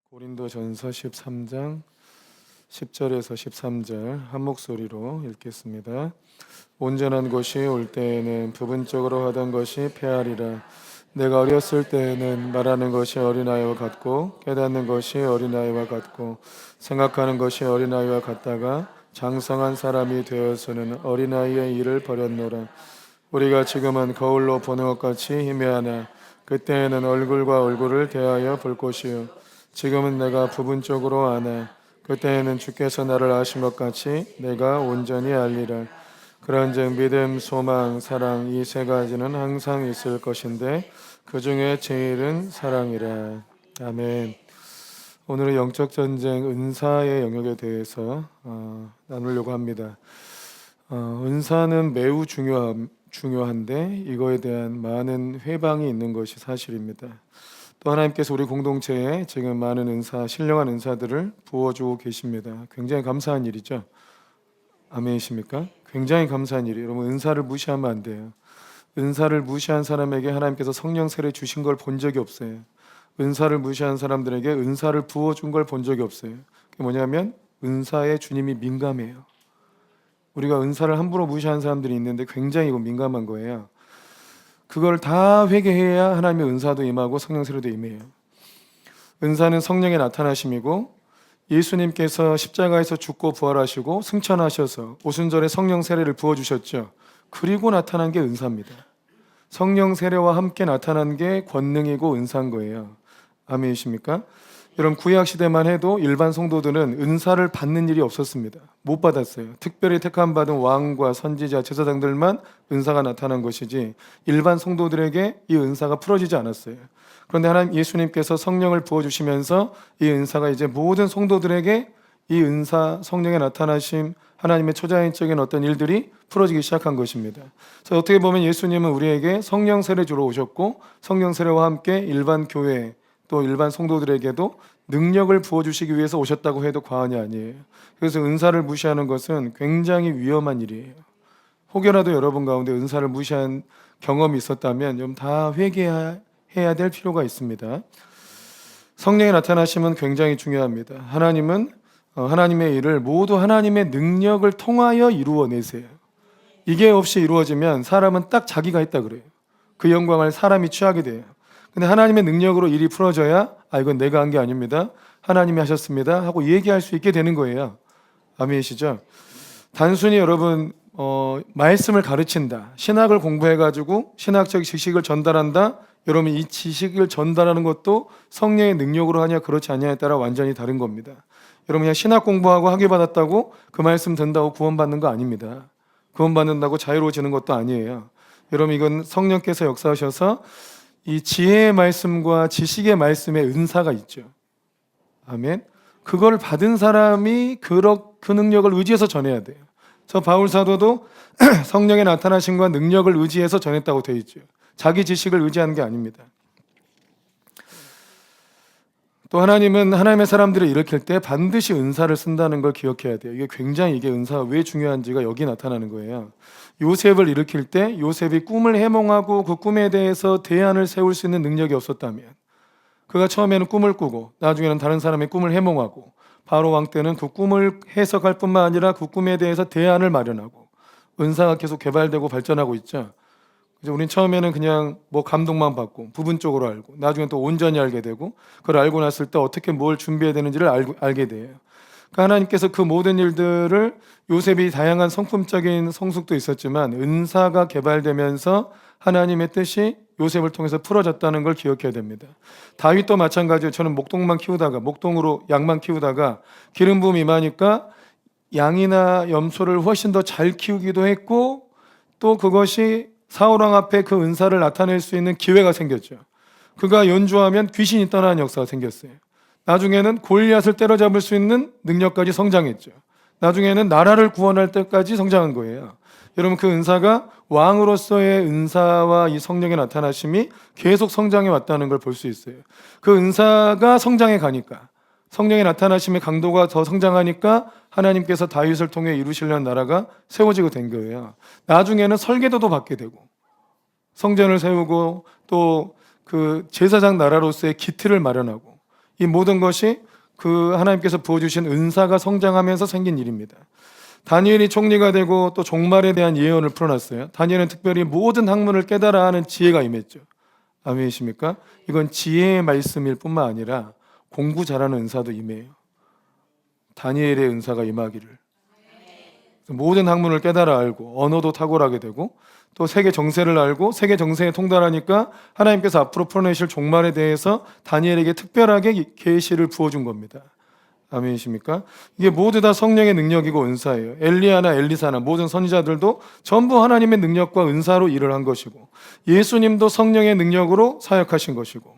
고린도전서 13장 10절에서 13절 한 목소리로 읽겠습니다. 온전한 것이 올 때에는 부분적으로 하던 것이 패하리라. 내가 어렸을 때에는 말하는 것이 어린아이와 같고 깨닫는 것이 어린아이와 같고 생각하는 것이 어린아이와 같다가 장성한 사람이 되어서는 어린아이의 일을 버렸노라. 우리가 지금은 거울로 보는 것 같이 희미하나 그때에는 얼굴과 얼굴을 대하여 볼 것이요 지금은 내가 부분적으로 아나 그때에는 주께서 나를 아신 것 같이 내가 온전히 알리라. 그런즉 믿음, 소망, 사랑 이 세 가지는 항상 있을 것인데 그 중에 제일은 사랑이라. 아멘. 오늘은 영적 전쟁 은사의 영역에 대해서 나누려고 합니다. 은사는 매우 중요한데 이거에 대한 많은 회방이 있는 것이 사실입니다. 또 하나님께서 우리 공동체에 지금 많은 은사, 신령한 은사들을 부어주고 계십니다. 굉장히 감사한 일이죠. 아멘이십니까? 굉장히 감사한 일이에요. 여러분, 은사를 무시하면 안 돼요. 은사를 무시한 사람에게 하나님께서 성령 세례 주신 걸 본 적이 없어요. 은사를 무시한 사람들에게 은사를 부어준 걸 본 적이 없어요. 그게 뭐냐면 은사에 주님이 민감해요. 우리가 은사를 함부로 무시하는 사람들이 있는데 굉장히 이거 민감한 거예요. 그걸 다 회개해야 하나님의 은사도 임하고 성령 세례도 임해요. 은사는 성령의 나타나심이고 예수님께서 십자가에서 죽고 부활하시고 승천하셔서 오순절에 성령 세례를 부어주셨죠. 그리고 나타난 게 은사입니다. 성령 세례와 함께 나타난 게 권능이고 은사인 거예요. 아멘이십니까? 여러분, 구약 시대만 해도 일반 성도들은 은사를 받는 일이 없었습니다. 못 받았어요. 특별히 택함 받은 왕과 선지자, 제사장들만 은사가 나타난 것이지 일반 성도들에게 이 은사가 풀어지지 않았어요. 그런데 하나님 예수님께서 성령을 부어주시면서 이 은사가 이제 모든 성도들에게 이 은사, 성령의 나타나심, 하나님의 초자연적인 어떤 일들이 풀어지기 시작한 것입니다. 그래서 어떻게 보면 예수님은 우리에게 성령 세례 주러 오셨고 성령 세례와 함께 일반 교회 또 일반 성도들에게도 능력을 부어주시기 위해서 오셨다고 해도 과언이 아니에요. 그래서 은사를 무시하는 것은 굉장히 위험한 일이에요. 혹여라도 여러분 가운데 은사를 무시한 경험이 있었다면 좀 다 회개해야 될 필요가 있습니다. 성령의 나타나심은 굉장히 중요합니다. 하나님은 하나님의 일을 모두 하나님의 능력을 통하여 이루어내세요. 이게 없이 이루어지면 사람은 딱 자기가 했다 그래요. 그 영광을 사람이 취하게 돼요. 근데 하나님의 능력으로 일이 풀어져야 이건 내가 한 게 아닙니다. 하나님이 하셨습니다 하고 얘기할 수 있게 되는 거예요. 아멘이시죠? 단순히 여러분 말씀을 가르친다, 신학을 공부해가지고 신학적 지식을 전달한다, 여러분 이 지식을 전달하는 것도 성령의 능력으로 하냐 그렇지 않냐에 따라 완전히 다른 겁니다. 여러분 그냥 신학 공부하고 학위 받았다고 그 말씀 듣는다고 구원받는 거 아닙니다. 구원받는다고 자유로워지는 것도 아니에요. 여러분 이건 성령께서 역사하셔서 이 지혜의 말씀과 지식의 말씀에 은사가 있죠. 아멘. 그걸 받은 사람이 그 능력을 의지해서 전해야 돼요. 저 바울 사도도 성령의 나타나심과 능력을 의지해서 전했다고 되어 있죠. 자기 지식을 의지하는 게 아닙니다. 또 하나님은 하나님의 사람들을 일으킬 때 반드시 은사를 쓴다는 걸 기억해야 돼요. 이게 은사가 왜 중요한지가 여기 나타나는 거예요. 요셉을 일으킬 때 요셉이 꿈을 해몽하고 그 꿈에 대해서 대안을 세울 수 있는 능력이 없었다면, 그가 처음에는 꿈을 꾸고 나중에는 다른 사람의 꿈을 해몽하고 바로 왕 때는 그 꿈을 해석할 뿐만 아니라 그 꿈에 대해서 대안을 마련하고 은사가 계속 개발되고 발전하고 있죠. 그래서 우린 처음에는 그냥 감동만 받고 부분적으로 알고 나중에 또 온전히 알게 되고 그걸 알고 났을 때 어떻게 뭘 준비해야 되는지를 알게 돼요. 그러니까 하나님께서 그 모든 일들을 요셉이 다양한 성품적인 성숙도 있었지만 은사가 개발되면서 하나님의 뜻이 요셉을 통해서 풀어졌다는 걸 기억해야 됩니다. 다윗도 마찬가지예요. 저는 목동으로 양만 키우다가 기름 부음이 임하니까 양이나 염소를 훨씬 더 잘 키우기도 했고 또 그것이 사울왕 앞에 그 은사를 나타낼 수 있는 기회가 생겼죠. 그가 연주하면 귀신이 떠나는 역사가 생겼어요. 나중에는 골리앗을 때려잡을 수 있는 능력까지 성장했죠. 나중에는 나라를 구원할 때까지 성장한 거예요. 여러분 그 은사가 왕으로서의 은사와 이 성령의 나타나심이 계속 성장해 왔다는 걸 볼 수 있어요. 그 은사가 성장해 가니까 성령의 나타나심의 강도가 더 성장하니까 하나님께서 다윗을 통해 이루시려는 나라가 세워지게 된 거예요. 나중에는 설계도도 받게 되고 성전을 세우고 또 그 제사장 나라로서의 기틀을 마련하고 이 모든 것이 그 하나님께서 부어주신 은사가 성장하면서 생긴 일입니다. 다니엘이 총리가 되고 또 종말에 대한 예언을 풀어놨어요. 다니엘은 특별히 모든 학문을 깨달아 하는 지혜가 임했죠. 아멘이십니까? 이건 지혜의 말씀일 뿐만 아니라 공부 잘하는 은사도 임해요. 다니엘의 은사가 임하기를. 모든 학문을 깨달아 알고 언어도 탁월하게 되고 또 세계 정세를 알고 세계 정세에 통달하니까 하나님께서 앞으로 풀어내실 종말에 대해서 다니엘에게 특별하게 계시를 부어준 겁니다. 아멘이십니까? 이게 모두 다 성령의 능력이고 은사예요. 엘리야나 엘리사나 모든 선지자들도 전부 하나님의 능력과 은사로 일을 한 것이고 예수님도 성령의 능력으로 사역하신 것이고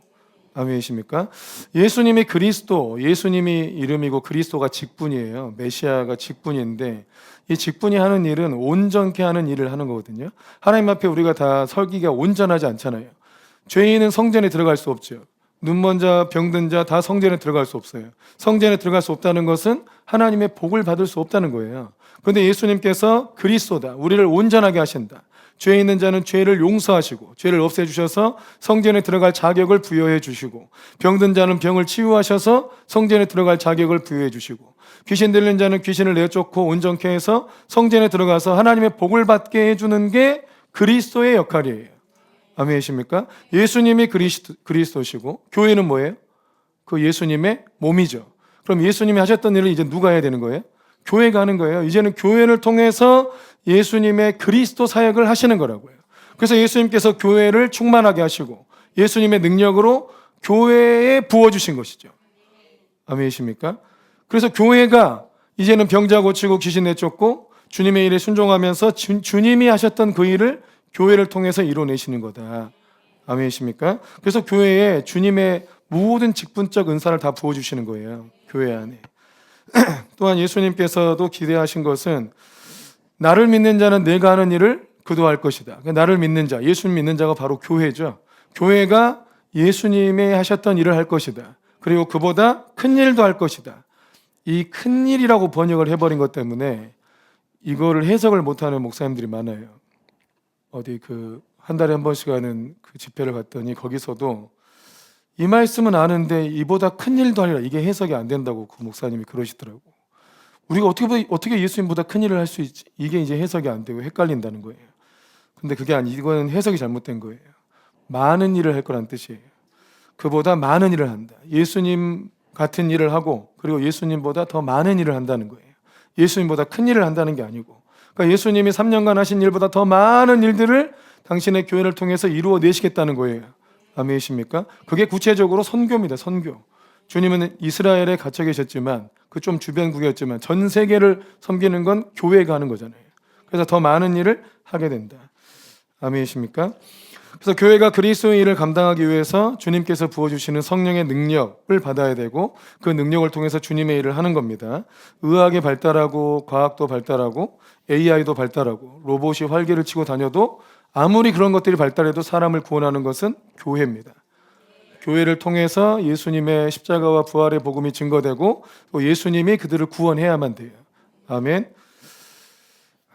아멘이십니까? 예수님이 그리스도, 예수님이 이름이고 그리스도가 직분이에요. 메시아가 직분인데 이 직분이 하는 일은 온전케 하는 일을 하는 거거든요. 하나님 앞에 우리가 다 설기가 온전하지 않잖아요. 죄인은 성전에 들어갈 수 없죠. 눈먼 자, 병든 자 다 성전에 들어갈 수 없어요. 성전에 들어갈 수 없다는 것은 하나님의 복을 받을 수 없다는 거예요. 그런데 예수님께서 그리스도다, 우리를 온전하게 하신다. 죄 있는 자는 죄를 용서하시고 죄를 없애주셔서 성전에 들어갈 자격을 부여해 주시고 병든 자는 병을 치유하셔서 성전에 들어갈 자격을 부여해 주시고 귀신 들린 자는 귀신을 내쫓고 온전케 해서 성전에 들어가서 하나님의 복을 받게 해주는 게 그리스도의 역할이에요. 아멘이십니까? 예수님이 그리스도시고 교회는 뭐예요? 그 예수님의 몸이죠. 그럼 예수님이 하셨던 일을 이제 누가 해야 되는 거예요? 교회가 하는 거예요. 이제는 교회를 통해서 예수님의 그리스도 사역을 하시는 거라고요. 그래서 예수님께서 교회를 충만하게 하시고 예수님의 능력으로 교회에 부어주신 것이죠. 아멘이십니까? 그래서 교회가 이제는 병자 고치고 귀신 내쫓고 주님의 일에 순종하면서 주님이 하셨던 그 일을 교회를 통해서 이뤄내시는 거다. 아멘이십니까? 그래서 교회에 주님의 모든 직분적 은사를 다 부어주시는 거예요. 교회 안에. 또한 예수님께서도 기대하신 것은 나를 믿는 자는 내가 하는 일을 그도 할 것이다. 나를 믿는 자, 예수님 믿는 자가 바로 교회죠. 교회가 예수님이 하셨던 일을 할 것이다. 그리고 그보다 큰 일도 할 것이다. 이 큰 일이라고 번역을 해버린 것 때문에 이거를 해석을 못하는 목사님들이 많아요. 어디 한 달에 한 번씩 하는 그 집회를 갔더니 거기서도 이 말씀은 아는데 이보다 큰 일도 하리라, 이게 해석이 안 된다고 그 목사님이 그러시더라고. 우리가 어떻게 예수님보다 큰 일을 할 수 있지? 이게 이제 해석이 안 되고 헷갈린다는 거예요. 근데 그게 이거는 해석이 잘못된 거예요. 많은 일을 할 거란 뜻이에요. 그보다 많은 일을 한다. 예수님 같은 일을 하고 그리고 예수님보다 더 많은 일을 한다는 거예요. 예수님보다 큰 일을 한다는 게 아니고, 그러니까 예수님이 3년간 하신 일보다 더 많은 일들을 당신의 교회를 통해서 이루어내시겠다는 거예요. 아멘이십니까? 그게 구체적으로 선교입니다. 선교. 주님은 이스라엘에 갇혀 계셨지만 그 좀 주변국이었지만 전 세계를 섬기는 건 교회가 하는 거잖아요. 그래서 더 많은 일을 하게 된다. 아멘이십니까? 그래서 교회가 그리스도의 일을 감당하기 위해서 주님께서 부어주시는 성령의 능력을 받아야 되고 그 능력을 통해서 주님의 일을 하는 겁니다. 의학이 발달하고 과학도 발달하고 AI도 발달하고 로봇이 활개를 치고 다녀도 아무리 그런 것들이 발달해도 사람을 구원하는 것은 교회입니다. 교회를 통해서 예수님의 십자가와 부활의 복음이 증거되고 또 예수님이 그들을 구원해야만 돼요. 아멘.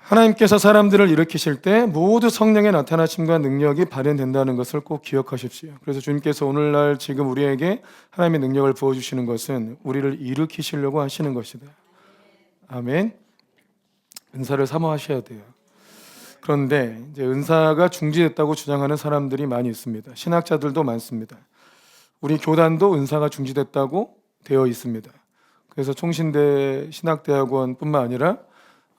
하나님께서 사람들을 일으키실 때 모두 성령의 나타나심과 능력이 발현된다는 것을 꼭 기억하십시오. 그래서 주님께서 오늘날 지금 우리에게 하나님의 능력을 부어주시는 것은 우리를 일으키시려고 하시는 것이다. 아멘. 은사를 사모하셔야 돼요. 그런데 이제 은사가 중지됐다고 주장하는 사람들이 많이 있습니다. 신학자들도 많습니다. 우리 교단도 은사가 중지됐다고 되어 있습니다. 그래서 총신대 신학대학원뿐만 아니라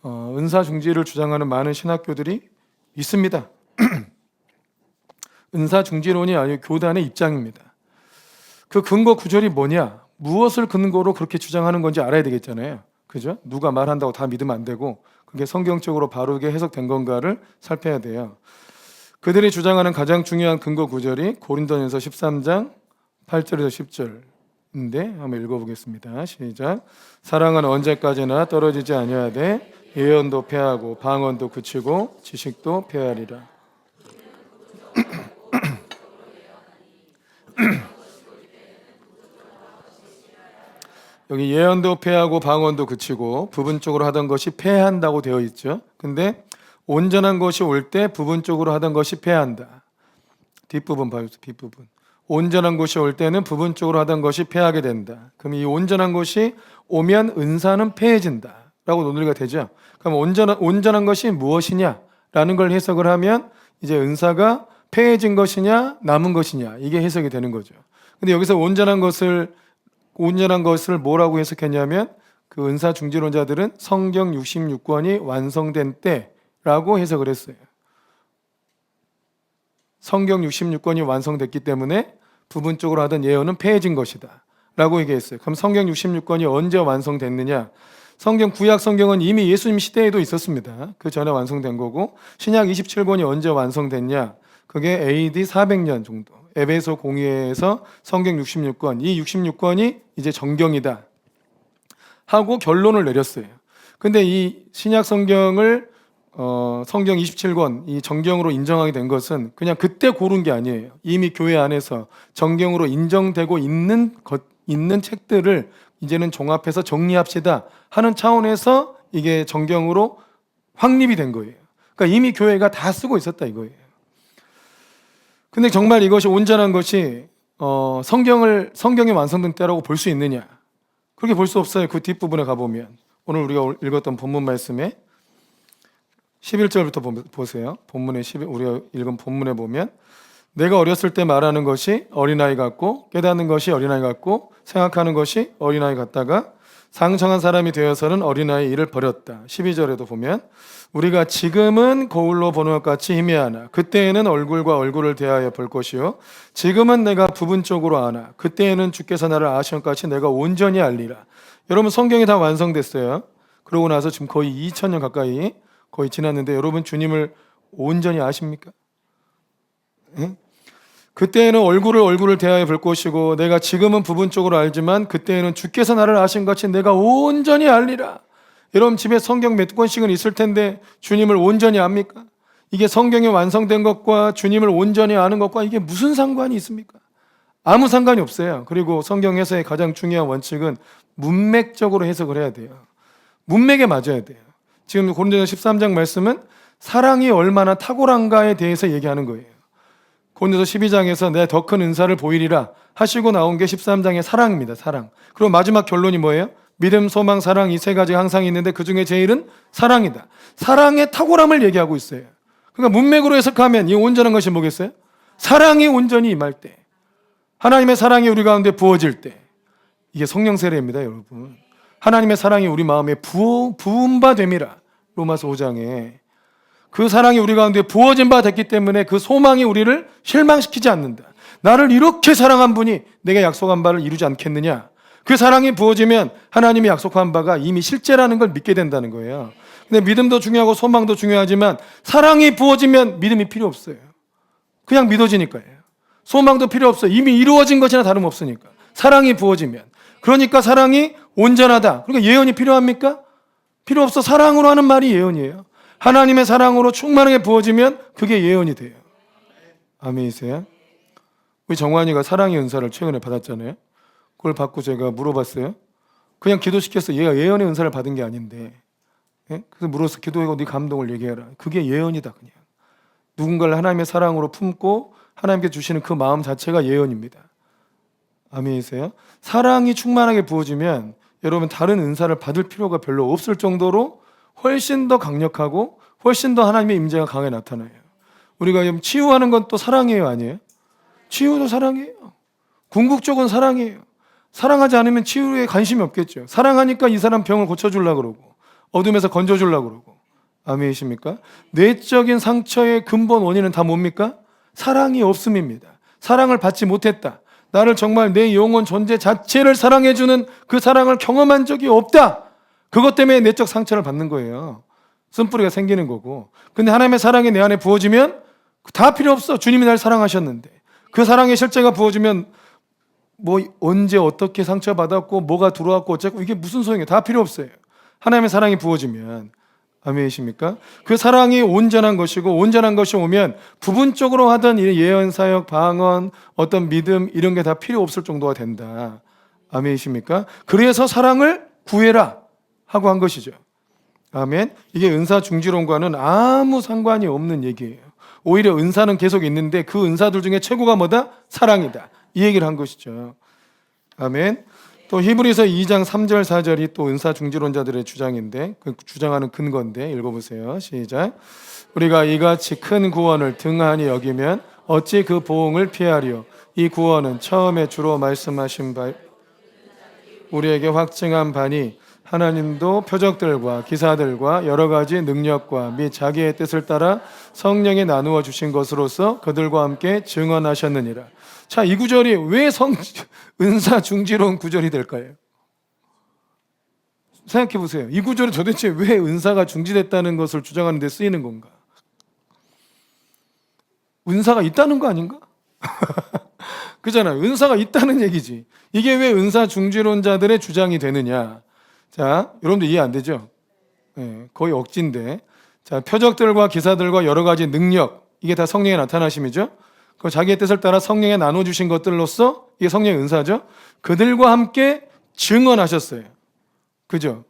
은사 중지를 주장하는 많은 신학교들이 있습니다. 은사 중지론이 아니고 교단의 입장입니다. 그 근거 구절이 뭐냐? 무엇을 근거로 그렇게 주장하는 건지 알아야 되겠잖아요. 그죠? 누가 말한다고 다 믿으면 안 되고 그게 성경적으로 바르게 해석된 건가를 살펴야 돼요. 그들이 주장하는 가장 중요한 근거 구절이 고린도전서 13장 8절에서 10절인데 한번 읽어보겠습니다. 시작. 사랑은 언제까지나 떨어지지 아니하되 예언도 패하고 방언도 그치고 지식도 패하리라. 여기 예언도 패하고 방언도 그치고 부분적으로 하던 것이 패한다고 되어 있죠. 근데 온전한 것이 올 때 부분적으로 하던 것이 패한다. 뒷부분 봐요. 뒷부분. 온전한 것이 올 때는 부분적으로 하던 것이 패하게 된다. 그럼 이 온전한 것이 오면 은사는 패해진다 라고 논리가 되죠. 그럼 온전한 것이 무엇이냐라는 걸 해석을 하면 이제 은사가 패해진 것이냐 남은 것이냐 이게 해석이 되는 거죠. 근데 여기서 온전한 것을 뭐라고 해석했냐면 그 은사 중지론자들은 성경 66권이 완성된 때라고 해석을 했어요. 성경 66권이 완성됐기 때문에 부분적으로 하던 예언은 패해진 것이다 라고 얘기했어요. 그럼 성경 66권이 언제 완성됐느냐? 성경 구약 성경은 이미 예수님 시대에도 있었습니다. 그 전에 완성된 거고, 신약 27권이 언제 완성됐냐? 그게 AD 400년 정도, 에베소 공의회에서 성경 66권, 이 66권이 이제 정경이다 하고 결론을 내렸어요. 근데 이 신약 성경을 성경 27권 이 정경으로 인정하게 된 것은 그냥 그때 고른 게 아니에요. 이미 교회 안에서 정경으로 인정되고 있는 책들을 이제는 종합해서 정리합시다 하는 차원에서 이게 정경으로 확립이 된 거예요. 그러니까 이미 교회가 다 쓰고 있었다 이거예요. 근데 정말 이것이 온전한 것이 성경이 완성된 때라고 볼 수 있느냐? 그렇게 볼 수 없어요. 그 뒷부분에 가보면 오늘 우리가 읽었던 본문 말씀에 11절부터 보세요. 우리가 읽은 본문에 보면 내가 어렸을 때 말하는 것이 어린아이 같고 깨닫는 것이 어린아이 같고 생각하는 것이 어린아이 같다가 상청한 사람이 되어서는 어린아이 일을 버렸다. 12절에도 보면 우리가 지금은 거울로 보는 것 같이 희미하나 그때에는 얼굴과 얼굴을 대하여 볼 것이요 지금은 내가 부분적으로 아나 그때에는 주께서 나를 아시는 것 같이 내가 온전히 알리라. 여러분 성경이 다 완성됐어요. 그러고 나서 지금 거의 2000년 가까이 거의 지났는데 여러분 주님을 온전히 아십니까? 응? 그때에는 얼굴을 대하여 볼 것이고 내가 지금은 부분적으로 알지만 그때에는 주께서 나를 아신 것 같이 내가 온전히 알리라. 여러분 집에 성경 몇 권씩은 있을 텐데 주님을 온전히 압니까? 이게 성경이 완성된 것과 주님을 온전히 아는 것과 이게 무슨 상관이 있습니까? 아무 상관이 없어요. 그리고 성경 해석의 가장 중요한 원칙은 문맥적으로 해석을 해야 돼요. 문맥에 맞아야 돼요. 지금 고린도서 13장 말씀은 사랑이 얼마나 탁월한가에 대해서 얘기하는 거예요. 고린도서 12장에서 내 더 큰 은사를 보이리라 하시고 나온 게 13장의 사랑입니다. 사랑. 그리고 마지막 결론이 뭐예요? 믿음, 소망, 사랑 이 세 가지가 항상 있는데 그중에 제일은 사랑이다. 사랑의 탁월함을 얘기하고 있어요. 그러니까 문맥으로 해석하면 이 온전한 것이 뭐겠어요? 사랑이 온전히 임할 때, 하나님의 사랑이 우리 가운데 부어질 때, 이게 성령 세례입니다, 여러분. 하나님의 사랑이 우리 마음에 부은 바 됨이라. 로마서 5장에 그 사랑이 우리 가운데 부어진 바 됐기 때문에 그 소망이 우리를 실망시키지 않는다. 나를 이렇게 사랑한 분이 내가 약속한 바를 이루지 않겠느냐. 그 사랑이 부어지면 하나님이 약속한 바가 이미 실제라는 걸 믿게 된다는 거예요. 근데 믿음도 중요하고 소망도 중요하지만 사랑이 부어지면 믿음이 필요 없어요. 그냥 믿어지니까요. 소망도 필요 없어요. 이미 이루어진 것이나 다름없으니까. 사랑이 부어지면. 그러니까 사랑이 온전하다. 그러니까 예언이 필요합니까? 필요 없어. 사랑으로 하는 말이 예언이에요. 하나님의 사랑으로 충만하게 부어지면 그게 예언이 돼요. 아멘이세요? 우리 정환이가 사랑의 은사를 최근에 받았잖아요. 그걸 받고 제가 물어봤어요. 그냥 기도시켰어요. 얘가 예언의 은사를 받은 게 아닌데. 예? 그래서 물어서 기도하고 네 감동을 얘기해라. 그게 예언이다 그냥. 누군가를 하나님의 사랑으로 품고 하나님께 주시는 그 마음 자체가 예언입니다. 아멘이세요? 사랑이 충만하게 부어지면 여러분 다른 은사를 받을 필요가 별로 없을 정도로 훨씬 더 강력하고 훨씬 더 하나님의 임재가 강하게 나타나요. 우리가 치유하는 건 또 사랑이에요, 아니에요? 치유도 사랑이에요. 궁극적은 사랑이에요. 사랑하지 않으면 치유에 관심이 없겠죠. 사랑하니까 이 사람 병을 고쳐주려고 그러고 어둠에서 건져주려고 그러고. 아멘이십니까? 내적인 상처의 근본 원인은 다 뭡니까? 사랑이 없음입니다. 사랑을 받지 못했다. 나를 정말 내 영혼 존재 자체를 사랑해주는 그 사랑을 경험한 적이 없다. 그것 때문에 내적 상처를 받는 거예요. 쓴뿌리가 생기는 거고. 근데 하나님의 사랑이 내 안에 부어지면 다 필요 없어. 주님이 날 사랑하셨는데. 그 사랑의 실제가 부어지면 뭐 언제 어떻게 상처받았고 뭐가 들어왔고 어쨌고 이게 무슨 소용이에요. 다 필요 없어요. 하나님의 사랑이 부어지면. 아멘이십니까? 그 사랑이 온전한 것이고 온전한 것이 오면 부분적으로 하던 예언 사역, 방언, 어떤 믿음 이런 게 다 필요 없을 정도가 된다. 아멘이십니까? 그래서 사랑을 구해라 하고 한 것이죠. 아멘. 이게 은사 중지론과는 아무 상관이 없는 얘기예요. 오히려 은사는 계속 있는데 그 은사들 중에 최고가 뭐다? 사랑이다. 이 얘기를 한 것이죠. 아멘. 또 히브리서 2장 3절 4절이 또 은사 중지론자들의 주장인데 그 주장하는 근거인데 읽어보세요. 시작. 우리가 이같이 큰 구원을 등한히 여기면 어찌 그 보응을 피하리요. 이 구원은 처음에 주로 말씀하신 바 우리에게 확증한 바니 하나님도 표적들과 기사들과 여러 가지 능력과 및 자기의 뜻을 따라 성령에 나누어 주신 것으로서 그들과 함께 증언하셨느니라. 자, 이 구절이 왜 은사 중지론 구절이 될까요? 생각해 보세요. 이 구절이 도대체 왜 은사가 중지됐다는 것을 주장하는 데 쓰이는 건가? 은사가 있다는 거 아닌가? 그잖아요. 은사가 있다는 얘기지. 이게 왜 은사 중지론자들의 주장이 되느냐? 자, 여러분들 이해 안 되죠? 네, 거의 억지인데. 자, 표적들과 기사들과 여러 가지 능력, 이게 다 성령의 나타나심이죠? 그 자기의 뜻을 따라 성령에 나눠주신 것들로서 이게 성령의 은사죠? 그들과 함께 증언하셨어요. 그죠?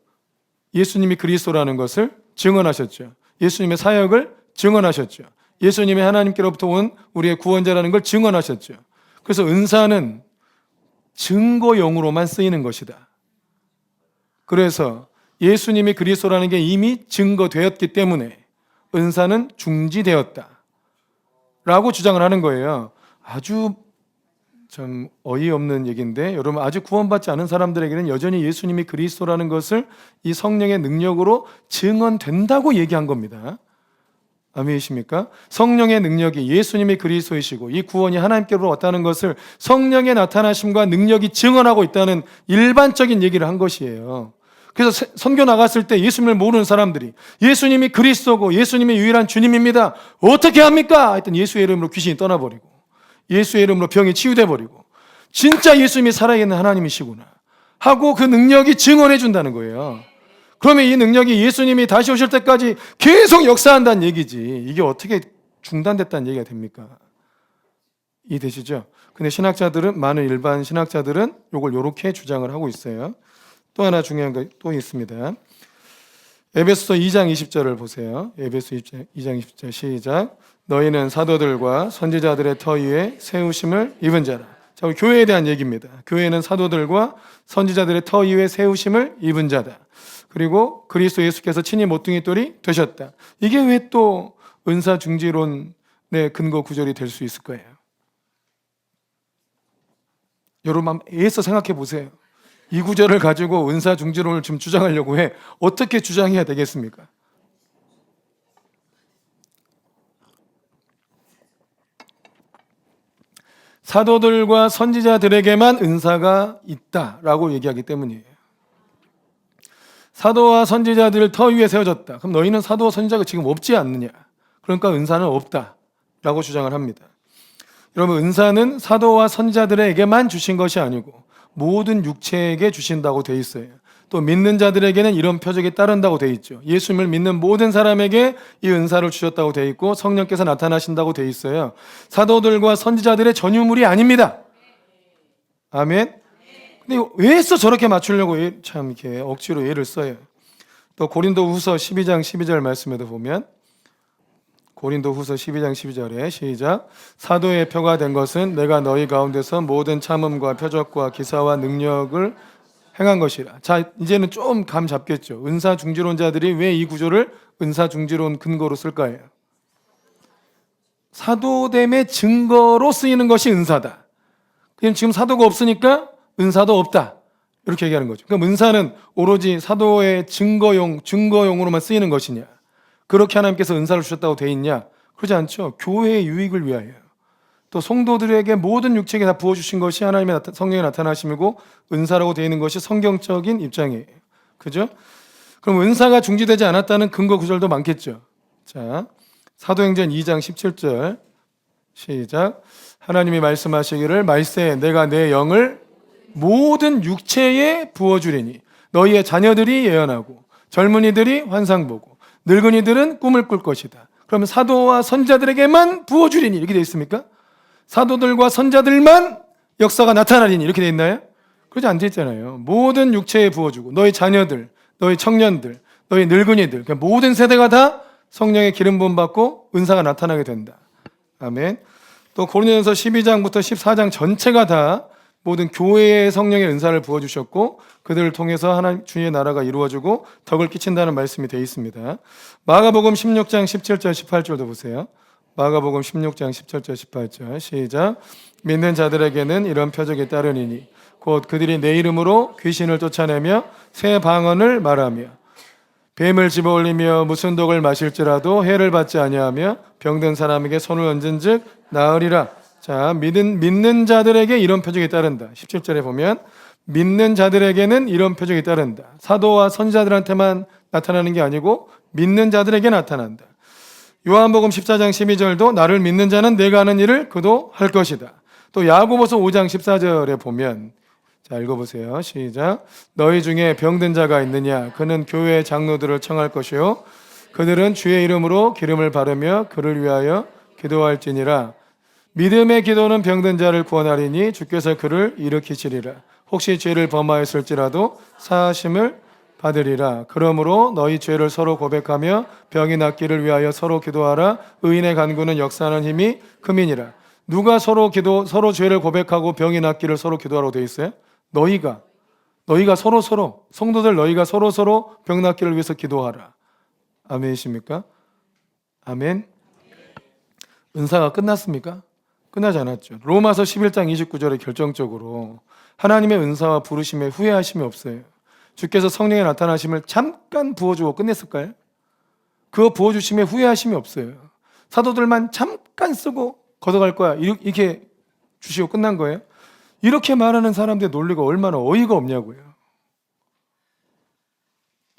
예수님이 그리스도라는 것을 증언하셨죠. 예수님의 사역을 증언하셨죠. 예수님이 하나님께로부터 온 우리의 구원자라는 걸 증언하셨죠. 그래서 은사는 증거용으로만 쓰이는 것이다. 그래서 예수님이 그리스도라는 게 이미 증거되었기 때문에 은사는 중지되었다 라고 주장을 하는 거예요. 아주 좀 어이없는 얘기인데 여러분, 아직 구원받지 않은 사람들에게는 여전히 예수님이 그리스도라는 것을 이 성령의 능력으로 증언된다고 얘기한 겁니다. 아멘이십니까? 성령의 능력이 예수님이 그리스도이시고 이 구원이 하나님께로 왔다는 것을 성령의 나타나심과 능력이 증언하고 있다는 일반적인 얘기를 한 것이에요. 그래서 선교 나갔을 때 예수님을 모르는 사람들이 예수님이 그리스도고 예수님이 유일한 주님입니다. 어떻게 합니까? 하여튼 예수의 이름으로 귀신이 떠나버리고 예수의 이름으로 병이 치유돼 버리고 진짜 예수님이 살아있는 하나님이시구나 하고 그 능력이 증언해 준다는 거예요. 그러면 이 능력이 예수님이 다시 오실 때까지 계속 역사한다는 얘기지. 이게 어떻게 중단됐다는 얘기가 됩니까? 이해되시죠? 근데 신학자들은, 많은 일반 신학자들은 이걸 이렇게 주장을 하고 있어요. 또 하나 중요한 거 또 있습니다. 에베소서 2장 20절을 보세요. 에베소 2장 20절 시작. 너희는 사도들과 선지자들의 터 위에 세우심을 입은 자라. 자, 교회에 대한 얘기입니다. 교회는 사도들과 선지자들의 터 위에 세우심을 입은 자다. 그리고 그리스도 예수께서 친히 모퉁이 돌이 되셨다. 이게 왜 또 은사 중지론의 근거 구절이 될 수 있을 거예요? 여러분 한번 애써 생각해 보세요. 이 구절을 가지고 은사 중지론을 지금 주장하려고 해. 어떻게 주장해야 되겠습니까? 사도들과 선지자들에게만 은사가 있다라고 얘기하기 때문이에요. 사도와 선지자들 터 위에 세워졌다. 그럼 너희는 사도와 선지자가 지금 없지 않느냐? 그러니까 은사는 없다라고 주장을 합니다. 여러분, 은사는 사도와 선지자들에게만 주신 것이 아니고 모든 육체에게 주신다고 돼 있어요. 또 믿는 자들에게는 이런 표적이 따른다고 돼 있죠. 예수님을 믿는 모든 사람에게 이 은사를 주셨다고 돼 있고 성령께서 나타나신다고 돼 있어요. 사도들과 선지자들의 전유물이 아닙니다. 아멘. 근데 왜 저렇게 맞추려고 참 이렇게 억지로 예를 써요. 또 고린도후서 12장 12절 말씀에도 보면 고린도후서 12장 12절에 시작. 사도의 표가 된 것은 내가 너희 가운데서 모든 참음과 표적과 기사와 능력을 행한 것이라. 자, 이제는 좀 감 잡겠죠. 은사 중지론자들이 왜 이 구조를 은사 중지론 근거로 쓸까요? 사도됨의 증거로 쓰이는 것이 은사다. 그럼 지금 사도가 없으니까 은사도 없다. 이렇게 얘기하는 거죠. 그럼 은사는 오로지 사도의 증거용으로만 쓰이는 것이냐? 그렇게 하나님께서 은사를 주셨다고 돼 있냐? 그러지 않죠. 교회의 유익을 위하여. 또 성도들에게 모든 육체에 다 부어주신 것이 하나님의 성령의 나타나심이고 은사라고 되어 있는 것이 성경적인 입장이에요. 그죠? 그럼 은사가 중지되지 않았다는 근거 구절도 많겠죠. 자, 사도행전 2장 17절 시작. 하나님이 말씀하시기를 말세 내가 내 영을 모든 육체에 부어주리니 너희의 자녀들이 예언하고 젊은이들이 환상 보고 늙은이들은 꿈을 꿀 것이다. 그러면 사도와 선지자들에게만 부어주리니 이렇게 되어 있습니까? 사도들과 선자들만 역사가 나타나리니 이렇게 되어 있나요? 그러지 않져 있잖아요. 모든 육체에 부어주고 너희 자녀들, 너희 청년들, 너희 늙은이들, 그러니까 모든 세대가 다 성령의 기름 부음 받고 은사가 나타나게 된다. 아멘. 또 고린도전서 12장부터 14장 전체가 다 모든 교회의 성령의 은사를 부어주셨고 그들을 통해서 하나님 주의 나라가 이루어지고 덕을 끼친다는 말씀이 되어 있습니다. 마가복음 16장 17절 18절도 보세요. 마가복음 16장 17절 18절 시작. 믿는 자들에게는 이런 표적이 따르니니 곧 그들이 내 이름으로 귀신을 쫓아내며 새 방언을 말하며 뱀을 집어올리며 무슨 독을 마실지라도 해를 받지 아니하며 병든 사람에게 손을 얹은즉 나으리라. 자, 믿는 자들에게 이런 표적이 따른다. 17절에 보면 믿는 자들에게는 이런 표적이 따른다. 사도와 선지자들한테만 나타나는 게 아니고 믿는 자들에게 나타난다. 요한복음 14장 12절도 나를 믿는 자는 내가 하는 일을 그도 할 것이다. 또 야고보서 5장 14절에 보면 자, 읽어보세요. 시작. 너희 중에 병든 자가 있느냐? 그는 교회 장로들을 청할 것이요 그들은 주의 이름으로 기름을 바르며 그를 위하여 기도할지니라. 믿음의 기도는 병든 자를 구원하리니 주께서 그를 일으키시리라. 혹시 죄를 범하였을지라도 사하심을 받으리라. 그러므로 너희 죄를 서로 고백하며 병이 낫기를 위하여 서로 기도하라. 의인의 간구는 역사하는 힘이 크민이라. 누가 서로 죄를 고백하고 병이 낫기를 서로 기도하라고 되어 있어요? 너희가 서로 성도들 너희가 서로 병 낫기를 위해서 기도하라. 아멘이십니까? 아멘. 은사가 끝났습니까? 끝나지 않았죠. 로마서 11장 29절에 결정적으로 하나님의 은사와 부르심에 후회하심이 없어요. 주께서 성령의 나타나심을 잠깐 부어주고 끝냈을까요? 그거 부어주심에 후회하심이 없어요. 사도들만 잠깐 쓰고 걷어갈 거야 이렇게 주시고 끝난 거예요. 이렇게 말하는 사람들의 논리가 얼마나 어이가 없냐고요.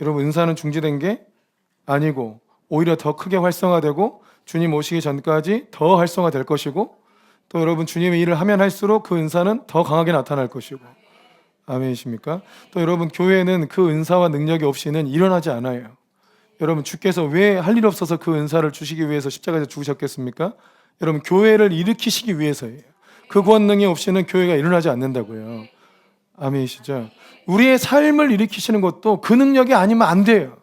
여러분, 은사는 중지된 게 아니고 오히려 더 크게 활성화되고 주님 오시기 전까지 더 활성화될 것이고 또 여러분 주님의 일을 하면 할수록 그 은사는 더 강하게 나타날 것이고 아멘이십니까? 또 여러분 교회는 그 은사와 능력이 없이는 일어나지 않아요. 여러분 주께서 왜 할 일 없어서 그 은사를 주시기 위해서 십자가에서 죽으셨겠습니까? 여러분 교회를 일으키시기 위해서예요. 그 권능이 없이는 교회가 일어나지 않는다고요. 아멘이시죠? 우리의 삶을 일으키시는 것도 그 능력이 아니면 안 돼요.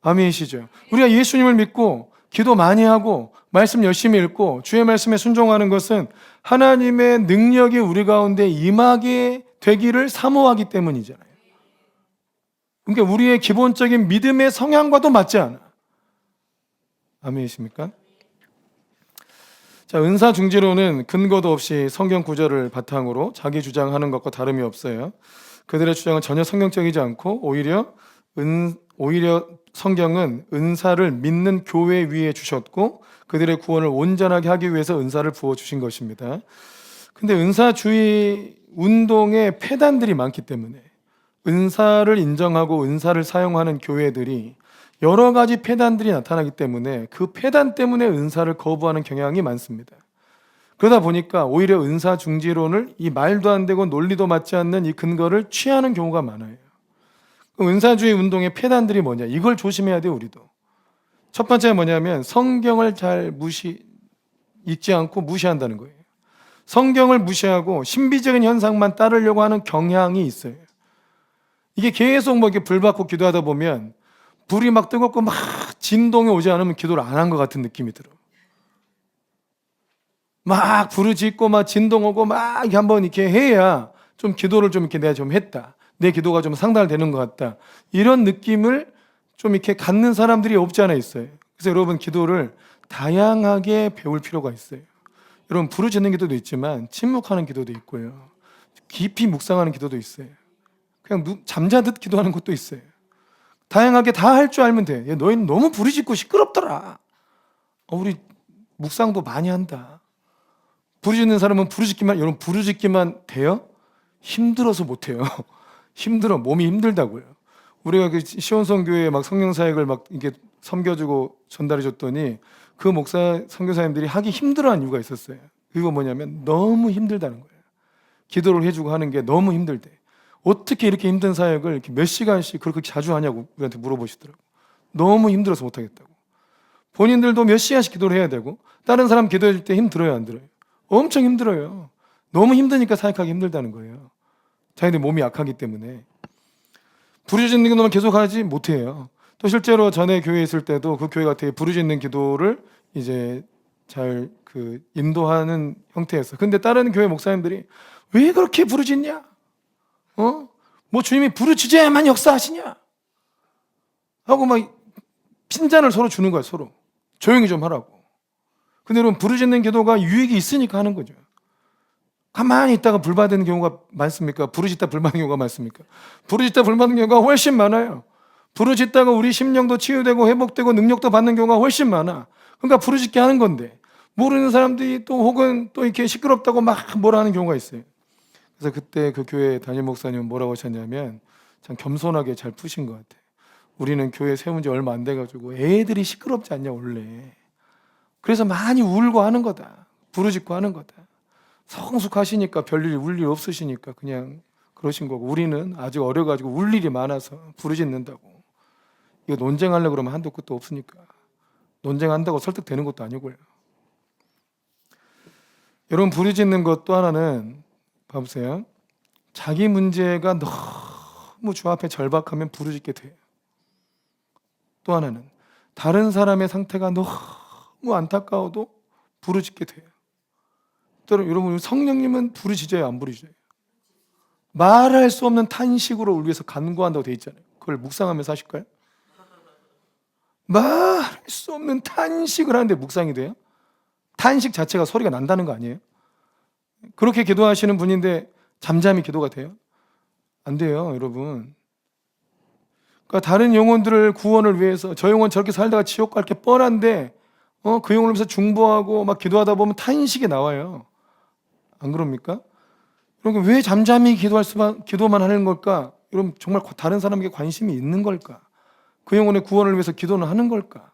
아멘이시죠? 우리가 예수님을 믿고 기도 많이 하고 말씀 열심히 읽고 주의 말씀에 순종하는 것은 하나님의 능력이 우리 가운데 임하게 되기를 사모하기 때문이잖아요. 그러니까 우리의 기본적인 믿음의 성향과도 맞지 않아. 아멘이십니까? 자, 은사 중지론은 근거도 없이 성경 구절을 바탕으로 자기 주장하는 것과 다름이 없어요. 그들의 주장은 전혀 성경적이지 않고 오히려 성경은 은사를 믿는 교회 위에 주셨고 그들의 구원을 온전하게 하기 위해서 은사를 부어주신 것입니다. 근데 은사주의 운동에 폐단들이 많기 때문에 은사를 인정하고 은사를 사용하는 교회들이 여러 가지 폐단들이 나타나기 때문에 그 폐단 때문에 은사를 거부하는 경향이 많습니다. 그러다 보니까 오히려 은사 중지론을 이 말도 안 되고 논리도 맞지 않는 이 근거를 취하는 경우가 많아요. 은사주의 운동의 폐단들이 뭐냐? 이걸 조심해야 돼요, 우리도. 첫 번째가 뭐냐면 성경을 잘 읽지 않고 무시한다는 거예요. 성경을 무시하고 신비적인 현상만 따르려고 하는 경향이 있어요. 이게 계속 뭐 이렇게 불 받고 기도하다 보면 불이 막 뜨겁고 막 진동이 오지 않으면 기도를 안 한 것 같은 느낌이 들어. 막 불을 짓고 막 진동 오고 막 이렇게 한번 이렇게 해야 좀 기도를 좀 이렇게 내가 좀 했다. 내 기도가 좀 상달되는 것 같다. 이런 느낌을 좀 이렇게 갖는 사람들이 없지 않아 있어요. 그래서 여러분 기도를 다양하게 배울 필요가 있어요. 여러분 부르짖는 기도도 있지만 침묵하는 기도도 있고요. 깊이 묵상하는 기도도 있어요. 그냥 잠자듯 기도하는 것도 있어요. 다양하게 다 할 줄 알면 돼. 너희는 너무 부르짖고 시끄럽더라. 우리 묵상도 많이 한다. 부르짖는 사람은 여러분 부르짖기만 돼요? 힘들어서 못해요. 힘들어. 몸이 힘들다고요. 우리가 그 시온성교회에 막 성령사역을 막 이렇게 섬겨주고 전달해줬더니 그 선교사님들이 하기 힘들어한 이유가 있었어요. 그거 뭐냐면 너무 힘들다는 거예요. 기도를 해주고 하는 게 너무 힘들대. 어떻게 이렇게 힘든 사역을 이렇게 몇 시간씩 그렇게 자주 하냐고 우리한테 물어보시더라고. 너무 힘들어서 못하겠다고. 본인들도 몇 시간씩 기도를 해야 되고 다른 사람 기도해 줄 때 힘들어요, 안 들어요? 엄청 힘들어요. 너무 힘드니까 사역하기 힘들다는 거예요. 자기들 몸이 약하기 때문에. 부르짖는 기도만 계속 하지 못해요. 또 실제로 전에 교회에 있을 때도 그 교회가 되게 부르짖는 기도를 이제 잘 인도하는 형태였어. 근데 다른 교회 목사님들이 왜 그렇게 부르짖냐? 뭐 주님이 부르짖어야만 역사하시냐? 하고 막 핀잔을 서로 주는 거야, 서로. 조용히 좀 하라고. 근데 여러분, 부르짖는 기도가 유익이 있으니까 하는 거죠. 가만히 있다가 불 받는 경우가 많습니까? 부르짖다 불 받는 경우가 많습니까? 부르짖다 불 받는 경우가 훨씬 많아요. 부르짖다가 우리 심령도 치유되고 회복되고 능력도 받는 경우가 훨씬 많아. 그러니까 부르짖게 하는 건데, 모르는 사람들이 또 혹은 또 이렇게 시끄럽다고 막 뭐라 하는 경우가 있어요. 그래서 그때 그 교회 담임 목사님은 뭐라고 하셨냐면, 참 겸손하게 잘 푸신 것 같아요. 우리는 교회 세운 지 얼마 안 돼가지고 애들이 시끄럽지 않냐 원래. 그래서 많이 울고 하는 거다. 부르짖고 하는 거다. 성숙하시니까 별일 울 일 없으시니까 그냥 그러신 거고, 우리는 아직 어려가지고 울 일이 많아서 부르짖는다고. 이거 논쟁하려고 그러면 한도 끝도 없으니까 논쟁한다고 설득되는 것도 아니고요. 여러분, 부르짖는 것 또 하나는 봐보세요. 자기 문제가 너무 주 앞에 절박하면 부르짖게 돼요. 또 하나는 다른 사람의 상태가 너무 안타까워도 부르짖게 돼요. 또 여러분, 성령님은 부르짖어요, 안 부르짖어요? 말할 수 없는 탄식으로 우리 위해서 간구한다고 돼 있잖아요. 그걸 묵상하면서 하실까요? 말할 수 없는 탄식을 하는데 묵상이 돼요? 탄식 자체가 소리가 난다는 거 아니에요? 그렇게 기도하시는 분인데 잠잠히 기도가 돼요? 안 돼요, 여러분. 그러니까 다른 영혼들을 구원을 위해서, 저 영혼 저렇게 살다가 지옥 갈 게 뻔한데 그 영혼을 위해서 중보하고 막 기도하다 보면 탄식이 나와요. 안 그럽니까? 그러니까 왜 잠잠히 기도만 하는 걸까? 여러분, 정말 다른 사람에게 관심이 있는 걸까? 그 영혼의 구원을 위해서 기도는 하는 걸까?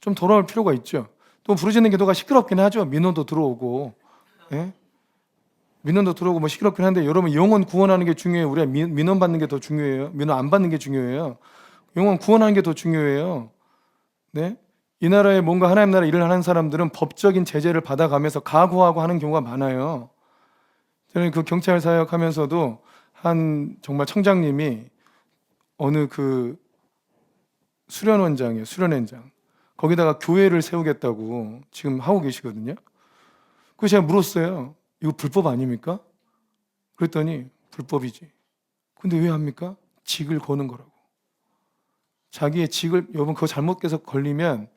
좀 돌아올 필요가 있죠. 또 부르짖는 기도가 시끄럽긴 하죠. 민원도 들어오고, 예? 민원도 들어오고 뭐 시끄럽긴 한데, 여러분, 영혼 구원하는 게 중요해요? 우리가 민원 받는 게 더 중요해요? 민원 안 받는 게 중요해요? 영혼 구원하는 게 더 중요해요. 네? 이 나라에 뭔가 하나님 나라 일을 하는 사람들은 법적인 제재를 받아가면서 각오하고 하는 경우가 많아요. 저는 그 경찰 사역하면서도 한 정말 청장님이 어느 수련원장이에요. 수련원장. 거기다가 교회를 세우겠다고 지금 하고 계시거든요. 그래서 제가 물었어요. 이거 불법 아닙니까? 그랬더니 불법이지. 근데 왜 합니까? 직을 거는 거라고. 자기의 직을, 여러분, 그거 잘못해서 걸리면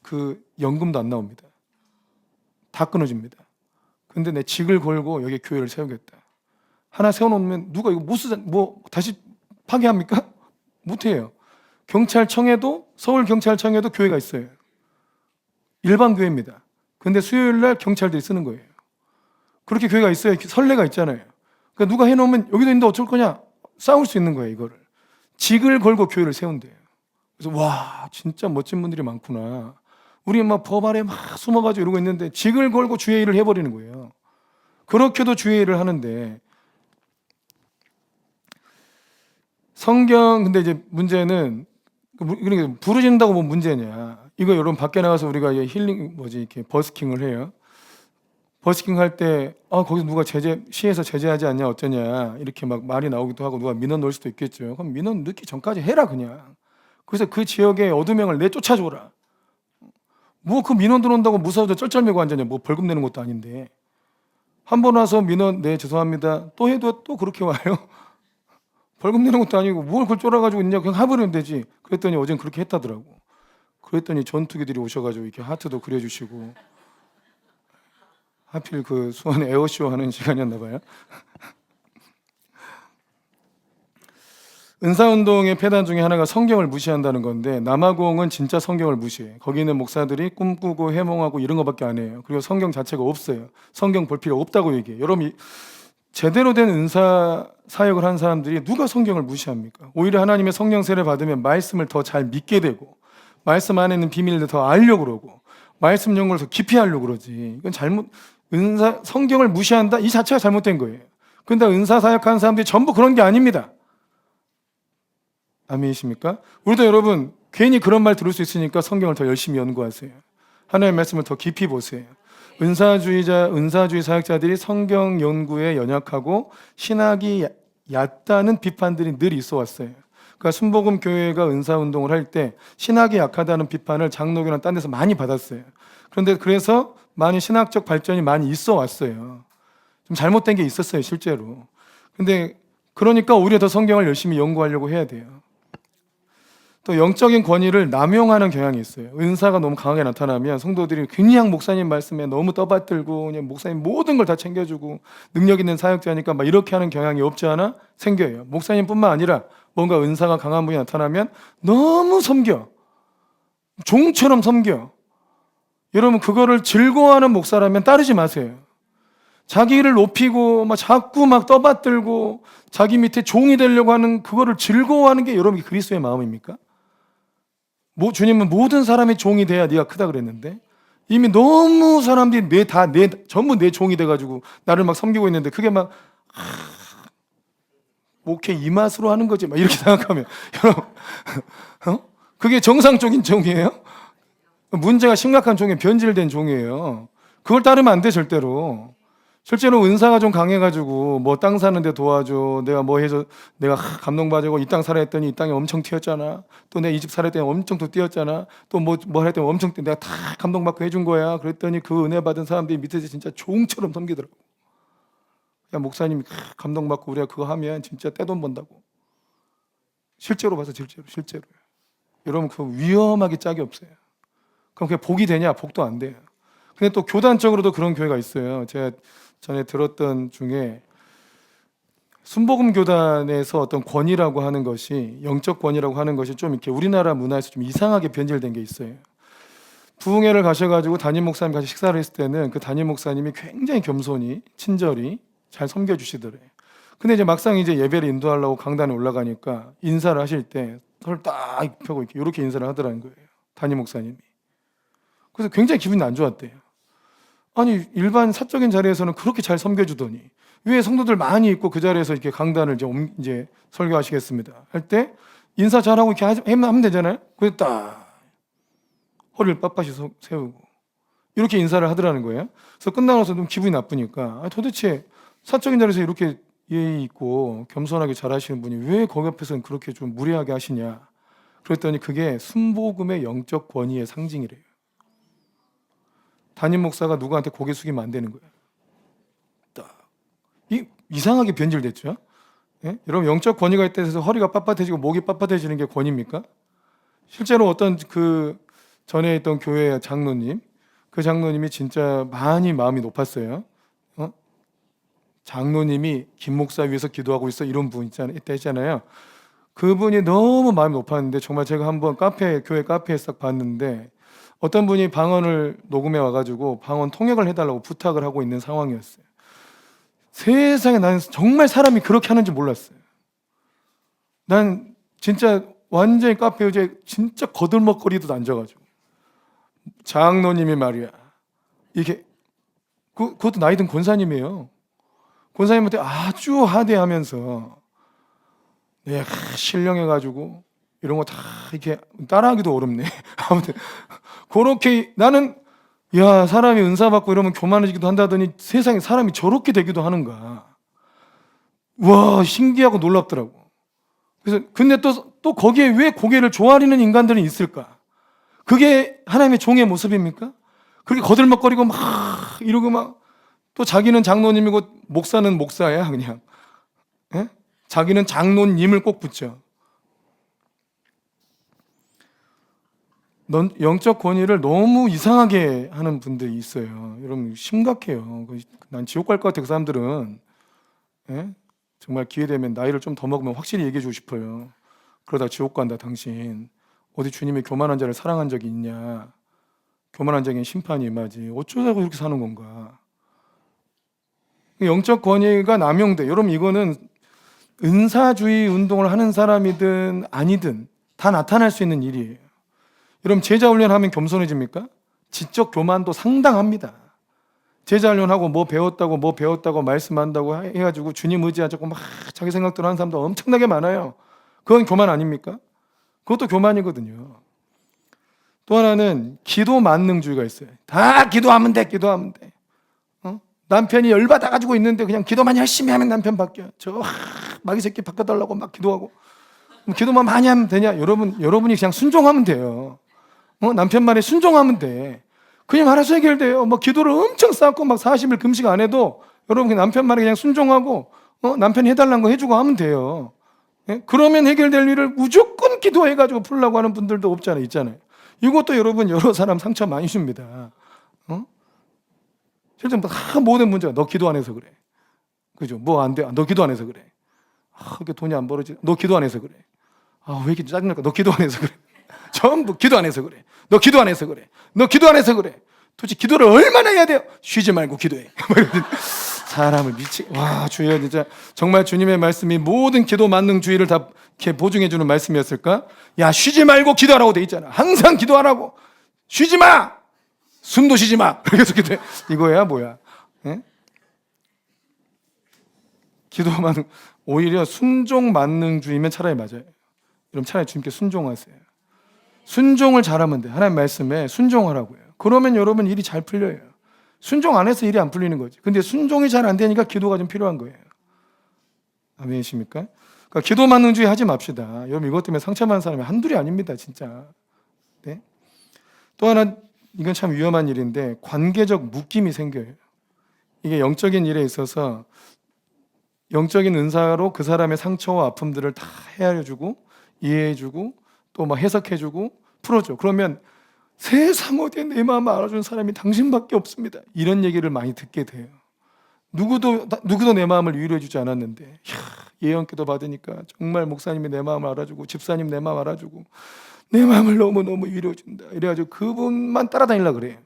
그 연금도 안 나옵니다. 다 끊어집니다. 근데 내 직을 걸고 여기 교회를 세우겠다. 하나 세워놓으면 누가 이거 뭐 다시 파괴합니까? 못해요. 경찰청에도, 서울경찰청에도 교회가 있어요. 일반 교회입니다. 근데 수요일날 경찰들이 쓰는 거예요. 그렇게 교회가 있어요. 선례가 있잖아요. 그러니까 누가 해놓으면 여기도 있는데 어쩔 거냐? 싸울 수 있는 거예요, 이거를. 직을 걸고 교회를 세운대요. 그래서 와, 진짜 멋진 분들이 많구나. 우리 막 법 아래 막 숨어가지고 이러고 있는데 직을 걸고 주의 일을 해버리는 거예요. 그렇게도 주의 일을 하는데, 성경, 근데 이제 문제는, 그러니까 부르짖는다고 뭐 문제냐? 이거 여러분, 밖에 나가서 우리가 이렇게 버스킹을 해요. 버스킹 할 때 거기서 누가 시에서 제재하지 않냐 어쩌냐 이렇게 막 말이 나오기도 하고, 누가 민원 넣을 수도 있겠죠. 그럼 민원 넣기 전까지 해라 그냥. 그래서 그 지역의 어두명을 내쫓아줘라. 뭐 그 민원 들어온다고 무서워서 쩔쩔매고 앉았냐? 뭐 벌금 내는 것도 아닌데. 한 번 와서 민원, 네 죄송합니다, 또 해도 또 그렇게 와요. 벌금 내는 것도 아니고 뭘 그걸 쫄아가지고 있냐, 그냥 해버리면 되지. 그랬더니 어젠 그렇게 했다더라고. 그랬더니 전투기들이 오셔가지고 이렇게 하트도 그려주시고, 하필 그 수원에 에어쇼 하는 시간이었나 봐요. 은사운동의 폐단 중에 하나가 성경을 무시한다는 건데, 남아공은 진짜 성경을 무시해. 거기 있는 목사들이 꿈꾸고 해몽하고 이런 것밖에 안 해요. 그리고 성경 자체가 없어요. 성경 볼 필요 없다고 얘기해요. 여러분, 제대로 된 은사 사역을 하는 사람들이 누가 성경을 무시합니까? 오히려 하나님의 성령 세례를 받으면 말씀을 더 잘 믿게 되고, 말씀 안에 있는 비밀을 더 알려고 그러고, 말씀 연구를 더 깊이 하려고 그러지. 이건 성경을 무시한다? 이 자체가 잘못된 거예요. 근데 은사 사역하는 사람들이 전부 그런 게 아닙니다. 아멘이십니까? 우리도 여러분, 괜히 그런 말 들을 수 있으니까 성경을 더 열심히 연구하세요. 하나님의 말씀을 더 깊이 보세요. 은사주의 사역자들이 성경 연구에 연약하고 신학이 얕다는 비판들이 늘 있어 왔어요. 그러니까 순복음 교회가 은사 운동을 할 때 신학이 약하다는 비판을 장로교나 딴 데서 많이 받았어요. 그런데 그래서 많이 신학적 발전이 많이 있어 왔어요. 좀 잘못된 게 있었어요, 실제로. 근데 그러니까 오히려 더 성경을 열심히 연구하려고 해야 돼요. 또 영적인 권위를 남용하는 경향이 있어요. 은사가 너무 강하게 나타나면 성도들이 그냥 목사님 말씀에 너무 떠받들고 그냥 목사님 모든 걸 다 챙겨주고 능력 있는 사역자니까 막 이렇게 하는 경향이 없지 않아 생겨요. 목사님뿐만 아니라 뭔가 은사가 강한 분이 나타나면 너무 섬겨. 종처럼 섬겨. 여러분 그거를 즐거워하는 목사라면 따르지 마세요. 자기를 높이고 막 자꾸 막 떠받들고 자기 밑에 종이 되려고 하는 그거를 즐거워하는 게 여러분 그리스도의 마음입니까? 주님은 모든 사람의 종이 돼야 네가 크다 그랬는데 이미 너무 사람들이 전부 내 종이 돼가지고 나를 막 섬기고 있는데 그게 막 목회 이 맛으로 하는 거지 막 이렇게 생각하면 여러분 그게 정상적인 종이에요? 문제가 심각한 종이 변질된 종이에요. 그걸 따르면 안 돼 절대로. 실제로 은사가 좀 강해가지고 뭐 땅 사는데 도와줘, 내가 뭐 해줘, 내가 감동받고 이 땅 사라 했더니 이 땅에 엄청 튀었잖아. 또 내가 이 집 사라 했더니 엄청 또 뛰었잖아. 또 뭐 했더니 엄청 내가 다 감동받고 해준 거야. 그랬더니 그 은혜 받은 사람들이 밑에서 진짜 종처럼 섬기더라고. 야 목사님이 감동받고 우리가 그거 하면 진짜 떼돈 번다고. 실제로 봐서 실제로요. 여러분 그 위험하게 짝이 없어요. 그럼 그게 복이 되냐? 복도 안 돼요. 근데 또 교단적으로도 그런 교회가 있어요. 제가 전에 들었던 중에 순복음 교단에서 어떤 권위라고 하는 것이 영적 권위라고 하는 것이 좀 이렇게 우리나라 문화에서 좀 이상하게 변질된 게 있어요. 부흥회를 가셔가지고 담임 목사님 같이 식사를 했을 때는 그 담임 목사님이 굉장히 겸손히 친절히 잘 섬겨주시더래요. 근데 이제 막상 이제 예배를 인도하려고 강단에 올라가니까 인사를 하실 때 손을 딱 펴고 이렇게 인사를 하더라는 거예요. 담임 목사님이. 그래서 굉장히 기분이 안 좋았대요. 아니 일반 사적인 자리에서는 그렇게 잘 섬겨주더니 왜 성도들 많이 있고 그 자리에서 이렇게 강단을 이제 설교하시겠습니다 할 때 인사 잘하고 이렇게 하면 되잖아요. 그래서 딱 허리를 빳빳이 세우고 이렇게 인사를 하더라는 거예요. 그래서 끝나고 나서 좀 기분이 나쁘니까 도대체 사적인 자리에서 이렇게 예의 있고 겸손하게 잘하시는 분이 왜 거기 앞에서는 그렇게 좀 무례하게 하시냐. 그랬더니 그게 순복음의 영적 권위의 상징이래요. 담임 목사가 누구한테 고개 숙이면 안 되는 거예요. 이상하게 변질됐죠. 예? 여러분 영적 권위가 있다 해서 허리가 빳빳해지고 목이 빳빳해지는 게 권위입니까? 실제로 어떤 그 전에 있던 교회 장로님, 그 장로님이 진짜 많이 마음이 높았어요. 장로님이 김 목사 위해서 기도하고 있어 이런 분 있잖아요. 그분이 너무 마음이 높았는데 정말 제가 한번 교회 카페에 싹 봤는데 어떤 분이 방언을 녹음해 와가지고 방언 통역을 해달라고 부탁을 하고 있는 상황이었어요. 세상에 나는 정말 사람이 그렇게 하는지 몰랐어요. 난 진짜 완전히 카페 의자에 진짜 거들먹거리도 앉아가지고 장로님이 말이야 이게 그것도 나이 든 권사님이에요. 권사님한테 아주 하대하면서 내가 신령해가지고 이런 거 다 이렇게 따라하기도 어렵네. 아무튼 그렇게 나는 야 사람이 은사 받고 이러면 교만해지기도 한다더니 세상에 사람이 저렇게 되기도 하는가. 와 신기하고 놀랍더라고. 그래서 근데 또 거기에 왜 고개를 조아리는 인간들이 있을까? 그게 하나님의 종의 모습입니까? 그렇게 거들먹거리고 막 이러고 막 또 자기는 장로님이고 목사는 목사야 그냥. 예? 자기는 장로님을 꼭 붙여. 영적 권위를 너무 이상하게 하는 분들이 있어요. 여러분 심각해요. 난 지옥 갈 것 같아 그 사람들은. 예? 정말 기회 되면 나이를 좀 더 먹으면 확실히 얘기해 주고 싶어요. 그러다 지옥 간다 당신. 어디 주님이 교만한 자를 사랑한 적이 있냐. 교만한 자에겐 심판이 임하지. 어쩌자고 이렇게 사는 건가. 영적 권위가 남용돼. 여러분 이거는 은사주의 운동을 하는 사람이든 아니든 다 나타날 수 있는 일이에요. 여러분 제자 훈련하면 겸손해집니까? 지적 교만도 상당합니다. 제자 훈련하고 뭐 배웠다고 말씀한다고 해가지고 주님 의지하자고 막 자기 생각대로 하는 사람도 엄청나게 많아요. 그건 교만 아닙니까? 그것도 교만이거든요. 또 하나는 기도 만능주의가 있어요. 다 기도하면 돼. 남편이 열받아가지고 있는데 그냥 기도만 열심히 하면 남편 바뀌어. 마귀 새끼 바꿔달라고 막 기도하고 기도만 많이 하면 되냐? 여러분이 그냥 순종하면 돼요. 남편 말에 순종하면 돼. 그냥 알아서 해결돼요. 기도를 엄청 쌓고 40일 금식 안 해도 여러분 남편 말에 그냥 순종하고 남편이 해달라는 거 해주고 하면 돼요. 예? 그러면 해결될 일을 무조건 기도해가지고 풀려고 하는 분들도 없잖아요. 있잖아요. 이것도 여러분 여러 사람 상처 많이 줍니다. 실제 다 모든 문제가 너 기도 안 해서 그래. 그죠? 뭐 안 돼? 너 기도 안 해서 그래. 이렇게 돈이 안 벌어지. 너 기도 안 해서 그래. 왜 이렇게 짜증날까? 너 기도 안 해서 그래. 전부 기도 안 해서 그래. 너 기도 안 해서 그래. 너 기도 안 해서 그래. 도대체 기도를 얼마나 해야 돼요? 쉬지 말고 기도해. 사람을 와, 주여, 진짜 정말 주님의 말씀이 모든 기도 만능주의를 다 이렇게 보증해 주는 말씀이었을까? 야, 쉬지 말고 기도하라고 돼 있잖아. 항상 기도하라고. 쉬지 마. 숨도 쉬지 마. 계속 기도해. 이거야 뭐야? 예? 기도만 오히려 순종 만능주의면 차라리 맞아요. 그럼 차라리 주님께 순종하세요. 순종을 잘하면 돼. 하나님 말씀에 순종하라고요. 그러면 여러분 일이 잘 풀려요. 순종 안 해서 일이 안 풀리는 거지. 근데 순종이 잘 안 되니까 기도가 좀 필요한 거예요. 아멘이십니까? 그러니까 기도 만능주의 하지 맙시다. 여러분 이것 때문에 상처받는 사람이 한둘이 아닙니다. 진짜. 네? 또 하나 이건 참 위험한 일인데 관계적 묶임이 생겨요. 이게 영적인 일에 있어서 영적인 은사로 그 사람의 상처와 아픔들을 다 헤아려주고 이해해주고 또 해석해주고 풀어줘. 그러면 세상 어디에 내 마음을 알아주는 사람이 당신밖에 없습니다. 이런 얘기를 많이 듣게 돼요. 누구도 내 마음을 위로해주지 않았는데 예언기도 받으니까 정말 목사님이 내 마음을 알아주고 집사님 내 마음 알아주고 내 마음을 너무너무 위로해준다. 이래가지고 그분만 따라다니려고 그래요.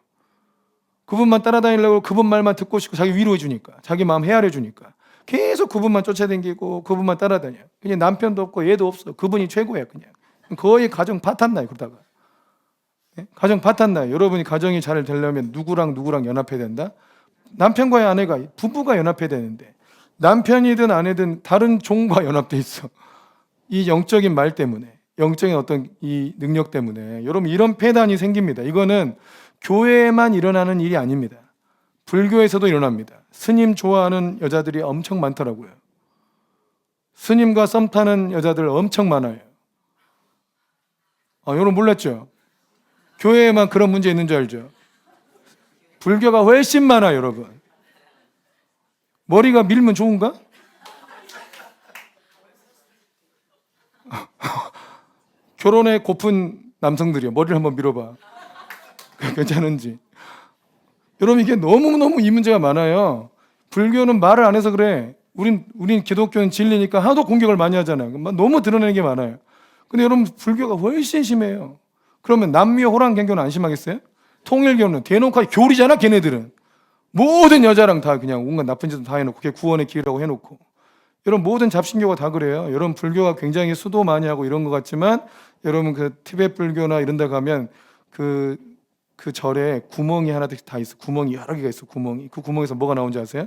그분만 따라다니려고 그분 말만 듣고 싶고 자기 위로해주니까 자기 마음 헤아려주니까 계속 그분만 쫓아다니고 그분만 따라다녀요. 그냥 남편도 없고 얘도 없어. 그분이 최고야. 그냥 거의 가정 파탄나요. 그러다가 가정 파탄나요. 여러분이 가정이 잘 되려면 누구랑 연합해야 된다? 남편과 아내가 부부가 연합해야 되는데 남편이든 아내든 다른 종과 연합돼 있어. 이 영적인 말 때문에 영적인 어떤 이 능력 때문에 여러분 이런 폐단이 생깁니다. 이거는 교회에만 일어나는 일이 아닙니다. 불교에서도 일어납니다. 스님 좋아하는 여자들이 엄청 많더라고요. 스님과 썸 타는 여자들 엄청 많아요. 여러분 몰랐죠? 교회에만 그런 문제 있는 줄 알죠? 불교가 훨씬 많아요, 여러분. 머리가 밀면 좋은가? 결혼에 고픈 남성들이요. 머리를 한번 밀어봐. 괜찮은지. 여러분 이게 너무너무 이 문제가 많아요. 불교는 말을 안 해서 그래. 우린 기독교는 진리니까 하도 공격을 많이 하잖아요. 너무 드러내는 게 많아요. 근데 여러분 불교가 훨씬 심해요. 그러면 남미 호랑개교는 안 심하겠어요? 통일교는 대놓고 교리잖아. 걔네들은 모든 여자랑 다 그냥 온갖 나쁜 짓을 다 해놓고 그게 구원의 길이라고 해놓고. 여러분 모든 잡신교가 다 그래요. 여러분 불교가 굉장히 수도 많이 하고 이런 것 같지만 여러분 그 티베트 불교나 이런 데 가면 그 절에 구멍이 하나씩 다 있어. 구멍이 여러 개가 있어. 구멍이. 그 구멍에서 뭐가 나온지 아세요?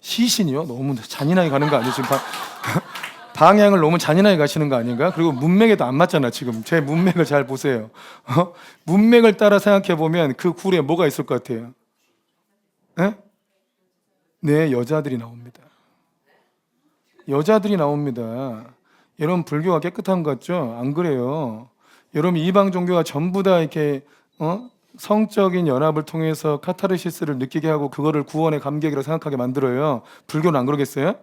시신이요? 너무 잔인하게 가는 거 아니에요? 지금 방향을 너무 잔인하게 가시는 거 아닌가? 그리고 문맥에도 안 맞잖아. 지금 제 문맥을 잘 보세요. 문맥을 따라 생각해 보면 그 굴에 뭐가 있을 것 같아요? 네, 여자들이 나옵니다. 여자들이 나옵니다. 여러분 불교가 깨끗한 것 같죠? 안 그래요. 여러분 이방 종교가 전부 다 이렇게 성적인 연합을 통해서 카타르시스를 느끼게 하고 그거를 구원의 감격이라고 생각하게 만들어요. 불교는 안 그러겠어요?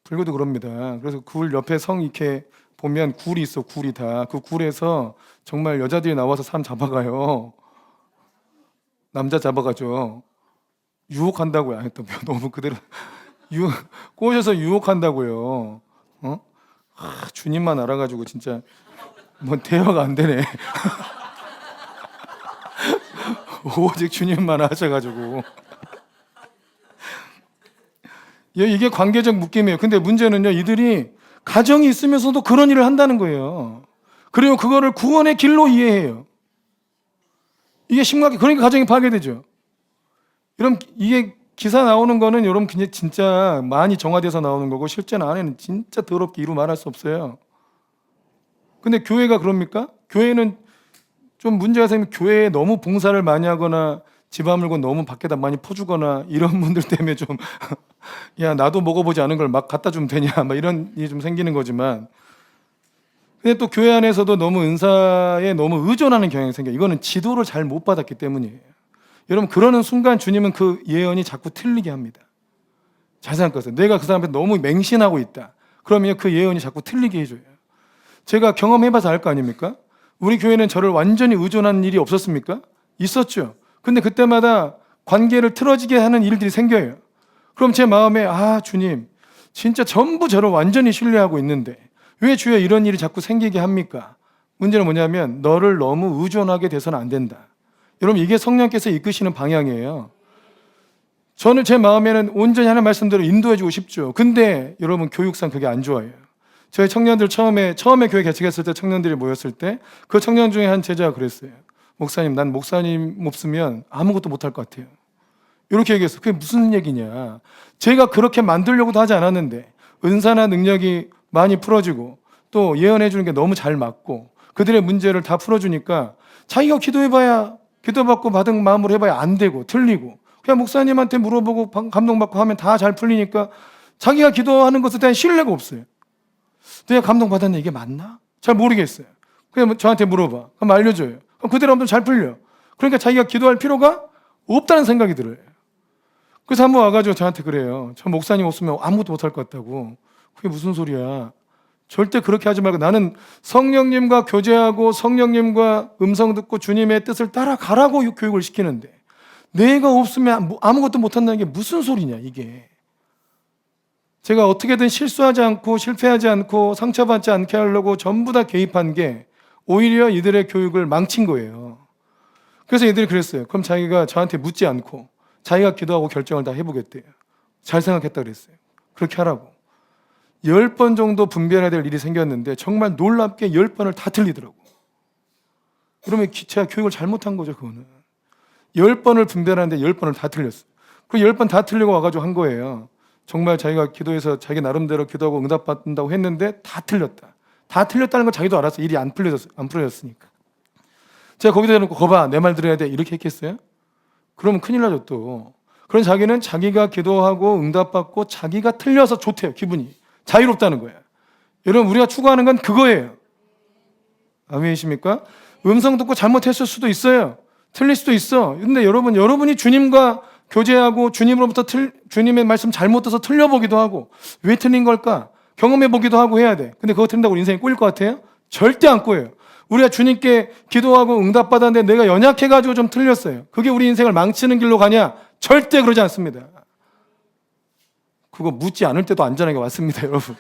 불교도 그럽니다. 그래서 굴 옆에 성 이렇게 보면 굴이 있어. 굴이 다. 그 굴에서 정말 여자들이 나와서 사람 잡아가요. 남자 잡아가죠. 유혹한다고요. 또 너무 그대로 꼬셔서 유혹한다고요. 주님만 알아가지고 진짜 뭐 대화가 안 되네. 오직 주님만 하셔가지고 이게 관계적 묶임이에요. 근데 문제는요, 이들이 가정이 있으면서도 그런 일을 한다는 거예요. 그리고 그거를 구원의 길로 이해해요. 이게 심각해. 그러니까 가정이 파괴되죠. 여러분 이게 기사 나오는 거는 여러분 그냥 진짜 많이 정화돼서 나오는 거고 실제는 안에는 진짜 더럽게 이루 말할 수 없어요. 근데 교회가 그럽니까? 교회는 좀 문제가 생기면 교회에 너무 봉사를 많이 하거나 집 아물고 너무 밖에다 많이 퍼주거나 이런 분들 때문에 좀 야, 나도 먹어보지 않은 걸 막 갖다 주면 되냐, 막 이런 일이 좀 생기는 거지만, 근데 또 교회 안에서도 너무 은사에 너무 의존하는 경향이 생겨요. 이거는 지도를 잘 못 받았기 때문이에요. 여러분, 그러는 순간 주님은 그 예언이 자꾸 틀리게 합니다. 잘 생각하세요. 내가 그 사람한테 너무 맹신하고 있다, 그러면 그 예언이 자꾸 틀리게 해줘요. 제가 경험해봐서 알 거 아닙니까? 우리 교회는 저를 완전히 의존하는 일이 없었습니까? 있었죠. 근데 그때마다 관계를 틀어지게 하는 일들이 생겨요. 그럼 제 마음에, 아, 주님, 진짜 전부 저를 완전히 신뢰하고 있는데 왜 주여 이런 일이 자꾸 생기게 합니까? 문제는 뭐냐면 너를 너무 의존하게 돼서는 안 된다. 여러분, 이게 성령께서 이끄시는 방향이에요. 저는 제 마음에는 온전히 하는 말씀대로 인도해주고 싶죠. 근데 여러분, 교육상 그게 안 좋아요. 저희 청년들 처음에 교회 개척했을 때 청년들이 모였을 때 그 청년 중에 한 제자가 그랬어요. 목사님, 난 목사님 없으면 아무것도 못할 것 같아요. 이렇게 얘기했어요. 그게 무슨 얘기냐. 제가 그렇게 만들려고도 하지 않았는데 은사나 능력이 많이 풀어지고 또 예언해 주는 게 너무 잘 맞고 그들의 문제를 다 풀어주니까 자기가 기도해봐야, 기도받고 받은 마음으로 해봐야 안 되고 틀리고, 그냥 목사님한테 물어보고 감동받고 하면 다 잘 풀리니까 자기가 기도하는 것에 대한 신뢰가 없어요. 내가 감동받았는데 이게 맞나? 잘 모르겠어요. 그냥 저한테 물어봐. 그럼 알려줘요. 그럼 그대로 하면 잘 풀려. 그러니까 자기가 기도할 필요가 없다는 생각이 들어요. 그래서 한번 와가지고 저한테 그래요. 저 목사님 없으면 아무것도 못할 것 같다고. 그게 무슨 소리야. 절대 그렇게 하지 말고 나는 성령님과 교제하고 성령님과 음성 듣고 주님의 뜻을 따라가라고 교육을 시키는데 내가 없으면 아무것도 못한다는 게 무슨 소리냐 이게. 제가 어떻게든 실수하지 않고 실패하지 않고 상처받지 않게 하려고 전부 다 개입한 게 오히려 이들의 교육을 망친 거예요. 그래서 이들이 그랬어요. 그럼 자기가 저한테 묻지 않고 자기가 기도하고 결정을 다 해보겠대요. 잘 생각했다 그랬어요. 그렇게 하라고. 10번 정도 분별해야 될 일이 생겼는데 정말 놀랍게 10번을 다 틀리더라고. 그러면 제가 교육을 잘못한 거죠. 그거는 10번을 분별하는데 10번을 다 틀렸어요. 그 10번 다 틀리고 와가지고 한 거예요. 정말 자기가 기도해서 자기 나름대로 기도하고 응답받는다고 했는데 다 틀렸다. 다 틀렸다는 건 자기도 알았어. 일이 안 풀어졌으니까. 제가 거기다 해놓고 거봐, 내 말 들어야 돼, 이렇게 했겠어요? 그러면 큰일 나죠 또. 그런 자기는 자기가 기도하고 응답받고 자기가 틀려서 좋대요. 기분이 자유롭다는 거예요. 여러분, 우리가 추구하는 건 그거예요. 아멘이십니까? 음성 듣고 잘못했을 수도 있어요. 틀릴 수도 있어. 근데 여러분이 주님과 교제하고 주님으로부터 주님의 말씀 잘못 들어서 틀려보기도 하고 왜 틀린 걸까? 경험해보기도 하고 해야 돼. 근데 그거 틀린다고 인생이 꼬일 것 같아요? 절대 안 꼬여요. 우리가 주님께 기도하고 응답받았는데 내가 연약해가지고 좀 틀렸어요. 그게 우리 인생을 망치는 길로 가냐? 절대 그러지 않습니다. 그거 묻지 않을 때도 안전하게 왔습니다, 여러분.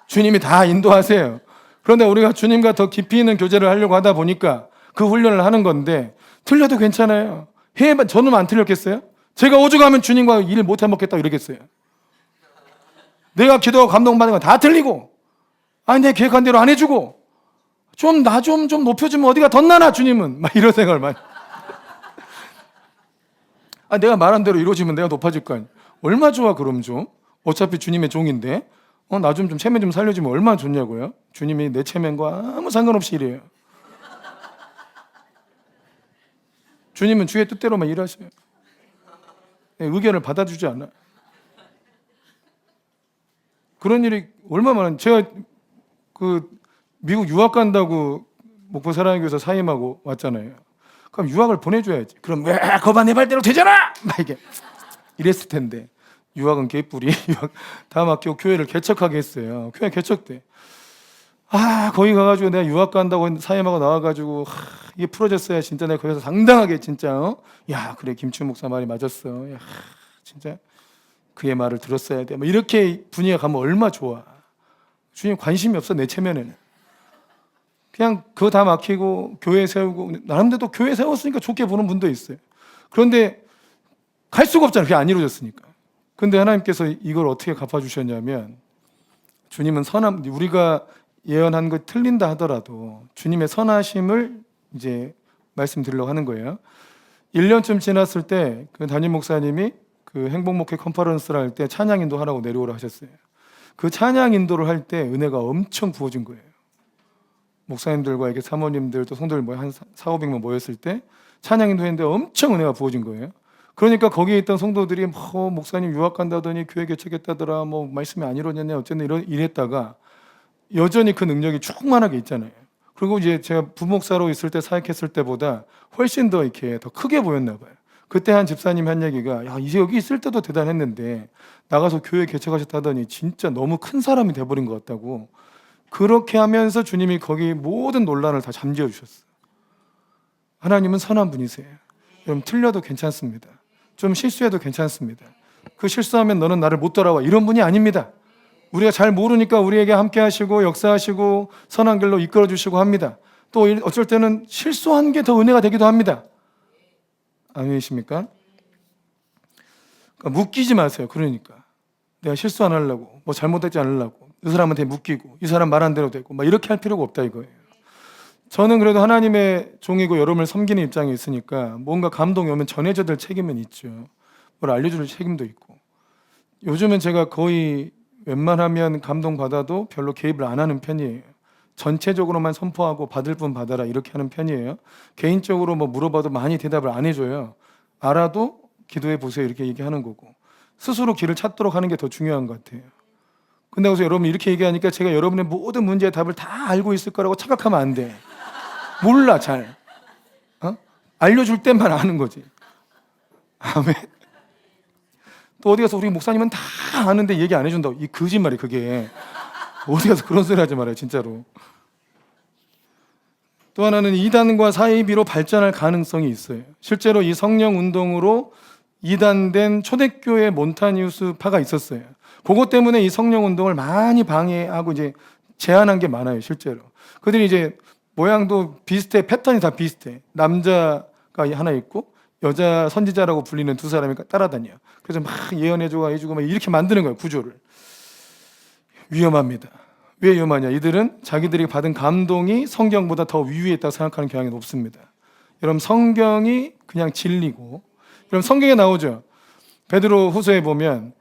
주님이 다 인도하세요. 그런데 우리가 주님과 더 깊이 있는 교제를 하려고 하다 보니까 그 훈련을 하는 건데 틀려도 괜찮아요. 저는 안 틀렸겠어요? 제가 오죽하면 주님과 일 못해 먹겠다고 이러겠어요. 내가 기도하고 감동받는 건 다 틀리고 아니 내 계획한 대로 안 해주고 나 좀 높여주면 어디가 덧나나 주님은 막 이런 생각을 많이. 내가 말한 대로 이루어지면 내가 높아질 거 아니야. 얼마 좋아 그럼 좀. 어차피 주님의 종인데 나 좀 체면 좀 살려주면 얼마나 좋냐고요. 주님이 내 체면과 아무 상관없이 이래요. 주님은 주의 뜻대로만 일하셔요. 의견을 받아주지 않아요. 그런 일이 얼마나 많은. 제가 미국 유학 간다고 목포 사랑의 교회에서 사임하고 왔잖아요. 그럼 유학을 보내줘야지. 그럼 왜 거봐 내 말대로 되잖아! 막 이게 이랬을 텐데 유학은 개뿔이. 유학 다 맡기고 교회를 개척하게 했어요. 교회 개척 때 거기 가가지고 내가 유학 간다고 사임하고 나와가지고 이게 풀어졌어야 진짜 내가 거기서 상당하게 진짜 야 그래 김치훈 목사 말이 맞았어. 야 진짜 그의 말을 들었어야 돼. 뭐 이렇게 분위기가 가면 얼마 좋아. 주님 관심이 없어 내 체면에는. 그냥 그거 다 막히고 교회 세우고 나름대로 교회 세웠으니까 좋게 보는 분도 있어요. 그런데 갈 수가 없잖아요. 그게 안 이루어졌으니까. 근데 하나님께서 이걸 어떻게 갚아주셨냐면 주님은 우리가 예언한 거 틀린다 하더라도 주님의 선하심을 이제 말씀드리려고 하는 거예요. 1년쯤 지났을 때 그 담임 목사님이 그 행복목회 컨퍼런스를 할 때 찬양 인도하라고 내려오라 하셨어요. 그 찬양 인도를 할 때 은혜가 엄청 부어진 거예요. 목사님들과 이렇게 사모님들 또 성도들 한 400~500명 모였을 때 찬양인도 했는데 엄청 은혜가 부어진 거예요. 그러니까 거기에 있던 성도들이 목사님 유학 간다더니 교회 개척했다더라, 말씀이 안 이루어졌냐 어쨌든 이랬다가 여전히 그 능력이 충만하게 있잖아요. 그리고 이제 제가 부목사로 있을 때 사역했을 때보다 훨씬 더 이렇게 더 크게 보였나 봐요. 그때 한 집사님이 한 얘기가, 야, 이제 여기 있을 때도 대단했는데 나가서 교회 개척하셨다더니 진짜 너무 큰 사람이 돼버린 것 같다고. 그렇게 하면서 주님이 거기 모든 논란을 다 잠재워 주셨어요. 하나님은 선한 분이세요. 여러분, 틀려도 괜찮습니다. 좀 실수해도 괜찮습니다. 그 실수하면 너는 나를 못 따라와, 이런 분이 아닙니다. 우리가 잘 모르니까 우리에게 함께 하시고 역사하시고 선한 길로 이끌어 주시고 합니다. 또 어쩔 때는 실수한 게 더 은혜가 되기도 합니다. 아멘이십니까? 그러니까 묶이지 마세요. 그러니까 내가 실수 안 하려고, 잘못하지 않으려고 이 사람한테 묶이고 이 사람 말한 대로 되고 이렇게 할 필요가 없다 이거예요. 저는 그래도 하나님의 종이고 여러분을 섬기는 입장에 있으니까 뭔가 감동이 오면 전해져야 될 책임은 있죠. 뭘 알려줄 책임도 있고. 요즘은 제가 거의 웬만하면 감동받아도 별로 개입을 안 하는 편이에요. 전체적으로만 선포하고 받을 분 받아라 이렇게 하는 편이에요. 개인적으로 물어봐도 많이 대답을 안 해줘요. 알아도 기도해 보세요 이렇게 얘기하는 거고, 스스로 길을 찾도록 하는 게 더 중요한 것 같아요. 근데 그래서 여러분 이렇게 얘기하니까 제가 여러분의 모든 문제의 답을 다 알고 있을 거라고 착각하면 안 돼. 몰라 잘. 알려줄 때만 아는 거지. 아멘. 또 어디 가서 우리 목사님은 다 아는데 얘기 안 해준다고. 이 거짓말이 그게. 어디 가서 그런 소리 하지 말아요 진짜로. 또 하나는 이단과 사이비로 발전할 가능성이 있어요. 실제로 이 성령 운동으로 이단된 초대교회 몬타니우스파가 있었어요. 그것 때문에 이 성령 운동을 많이 방해하고 이제 제한한 게 많아요 실제로. 그들이 이제 모양도 비슷해, 패턴이 다 비슷해. 남자가 하나 있고 여자 선지자라고 불리는 두 사람이 따라다녀. 그래서 막 예언해주고 막 이렇게 만드는 거예요 구조를. 위험합니다. 왜 위험하냐? 이들은 자기들이 받은 감동이 성경보다 더 위에 있다고 생각하는 경향이 높습니다. 여러분, 성경이 그냥 진리고, 여러분 성경에 나오죠. 베드로 후서에 보면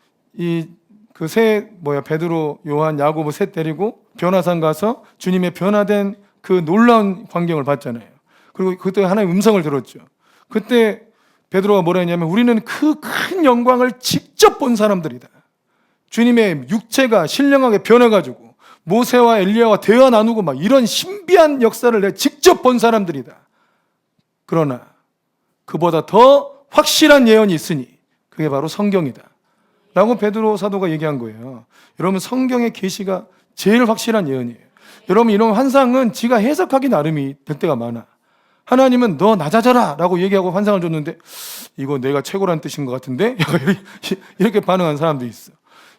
베드로, 요한, 야고보 셋 데리고 변화산 가서 주님의 변화된 그 놀라운 광경을 봤잖아요. 그리고 그때 하나의 음성을 들었죠. 그때 베드로가 뭐라 했냐면, 우리는 그 큰 영광을 직접 본 사람들이다. 주님의 육체가 신령하게 변해가지고 모세와 엘리야와 대화 나누고 막 이런 신비한 역사를 내가 직접 본 사람들이다. 그러나 그보다 더 확실한 예언이 있으니 그게 바로 성경이다 라고 베드로 사도가 얘기한 거예요. 여러분, 성경의 계시가 제일 확실한 예언이에요. 여러분, 이런 환상은 지가 해석하기 나름이 될 때가 많아. 하나님은 너 낮아져라 라고 얘기하고 환상을 줬는데, 이거 내가 최고란 뜻인 것 같은데? 이렇게 반응한 사람도 있어.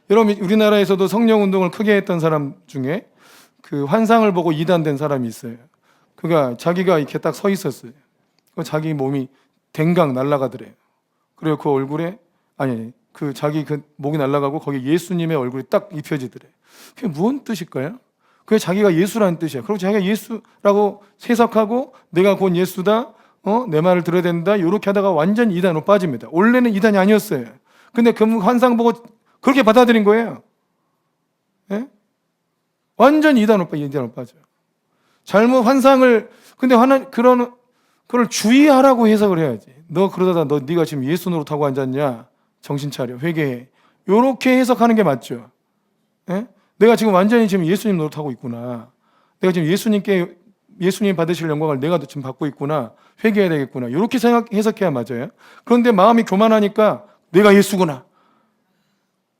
여러분, 우리나라에서도 성령운동을 크게 했던 사람 중에 그 환상을 보고 이단된 사람이 있어요. 그가 자기가 이렇게 딱 서 있었어요. 자기 몸이 댕강 날아가더래요. 그리고 그 얼굴에 자기 그 목이 날아가고 거기 예수님의 얼굴이 딱 입혀지더래. 그게 무슨 뜻일까요? 그게 자기가 예수라는 뜻이야. 그리고 자기가 예수라고 해석하고 내가 곧 예수다, 내 말을 들어야 된다, 이렇게 하다가 완전 이단으로 빠집니다. 원래는 이단이 아니었어요. 근데 그 환상 보고 그렇게 받아들인 거예요. 예? 완전 이단으로 빠져요. 잘못 환상을, 근데 그걸 주의하라고 해석을 해야지. 너 그러다 네가 지금 예수 노릇하고 앉았냐? 정신 차려, 회개해. 이렇게 해석하는 게 맞죠. 예? 내가 지금 완전히 지금 예수님 노릇하고 있구나. 내가 지금 예수님 받으실 영광을 내가 지금 받고 있구나. 회개해야 되겠구나. 이렇게 해석해야 맞아요. 그런데 마음이 교만하니까 내가 예수구나.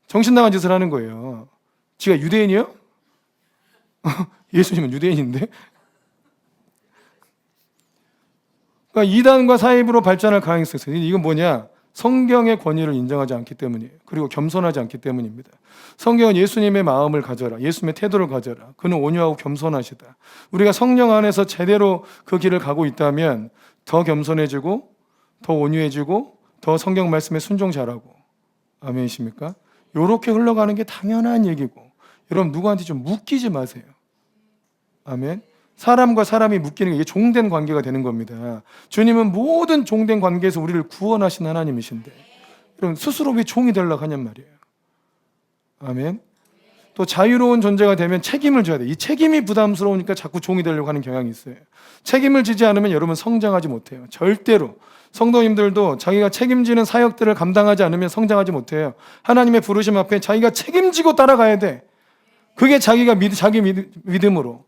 정신 나간 짓을 하는 거예요. 지가 유대인이요? 예수님은 유대인인데? 그러니까 이단과 사입으로 발전할 가능성이 있어요. 이건 뭐냐? 성경의 권위를 인정하지 않기 때문이에요. 그리고 겸손하지 않기 때문입니다. 성경은 예수님의 마음을 가져라, 예수님의 태도를 가져라. 그는 온유하고 겸손하시다. 우리가 성령 안에서 제대로 그 길을 가고 있다면 더 겸손해지고 더 온유해지고 더 성경 말씀에 순종 잘하고. 아멘이십니까? 이렇게 흘러가는 게 당연한 얘기고, 여러분 누구한테 좀 묶이지 마세요. 아멘. 사람과 사람이 묶이는 게 이게 종된 관계가 되는 겁니다. 주님은 모든 종된 관계에서 우리를 구원하신 하나님이신데 여러분 스스로 왜 종이 되려고 하냔 말이에요. 아멘. 또 자유로운 존재가 되면 책임을 져야 돼. 이 책임이 부담스러우니까 자꾸 종이 되려고 하는 경향이 있어요. 책임을 지지 않으면 여러분 성장하지 못해요. 절대로. 성도님들도 자기가 책임지는 사역들을 감당하지 않으면 성장하지 못해요. 하나님의 부르심 앞에 자기가 책임지고 따라가야 돼. 그게 자기 믿음으로.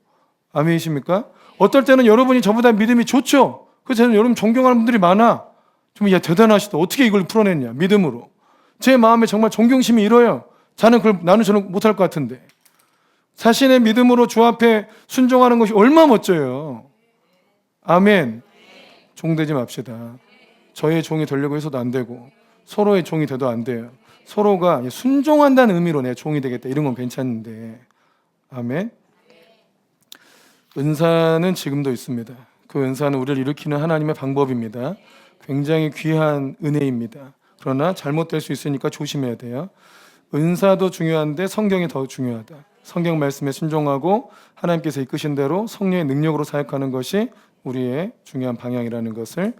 아멘이십니까? 어떨 때는 여러분이 저보다 믿음이 좋죠. 그래서 저는 여러분 존경하는 분들이 많아. 좀 대단하시다. 어떻게 이걸 풀어냈냐? 믿음으로. 제 마음에 정말 존경심이 일어요. 저는 못할 것 같은데. 자신의 믿음으로 주 앞에 순종하는 것이 얼마나 멋져요. 아멘. 종되지 맙시다. 저의 종이 되려고 해서도 안 되고 서로의 종이 돼도 안 돼요. 서로가 순종한다는 의미로 내 종이 되겠다 이런 건 괜찮은데. 아멘. 은사는 지금도 있습니다. 그 은사는 우리를 일으키는 하나님의 방법입니다. 굉장히 귀한 은혜입니다. 그러나 잘못될 수 있으니까 조심해야 돼요. 은사도 중요한데 성경이 더 중요하다. 성경 말씀에 순종하고 하나님께서 이끄신 대로 성령의 능력으로 사역하는 것이 우리의 중요한 방향이라는 것을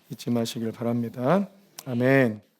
잊지 마시길 바랍니다. 아멘.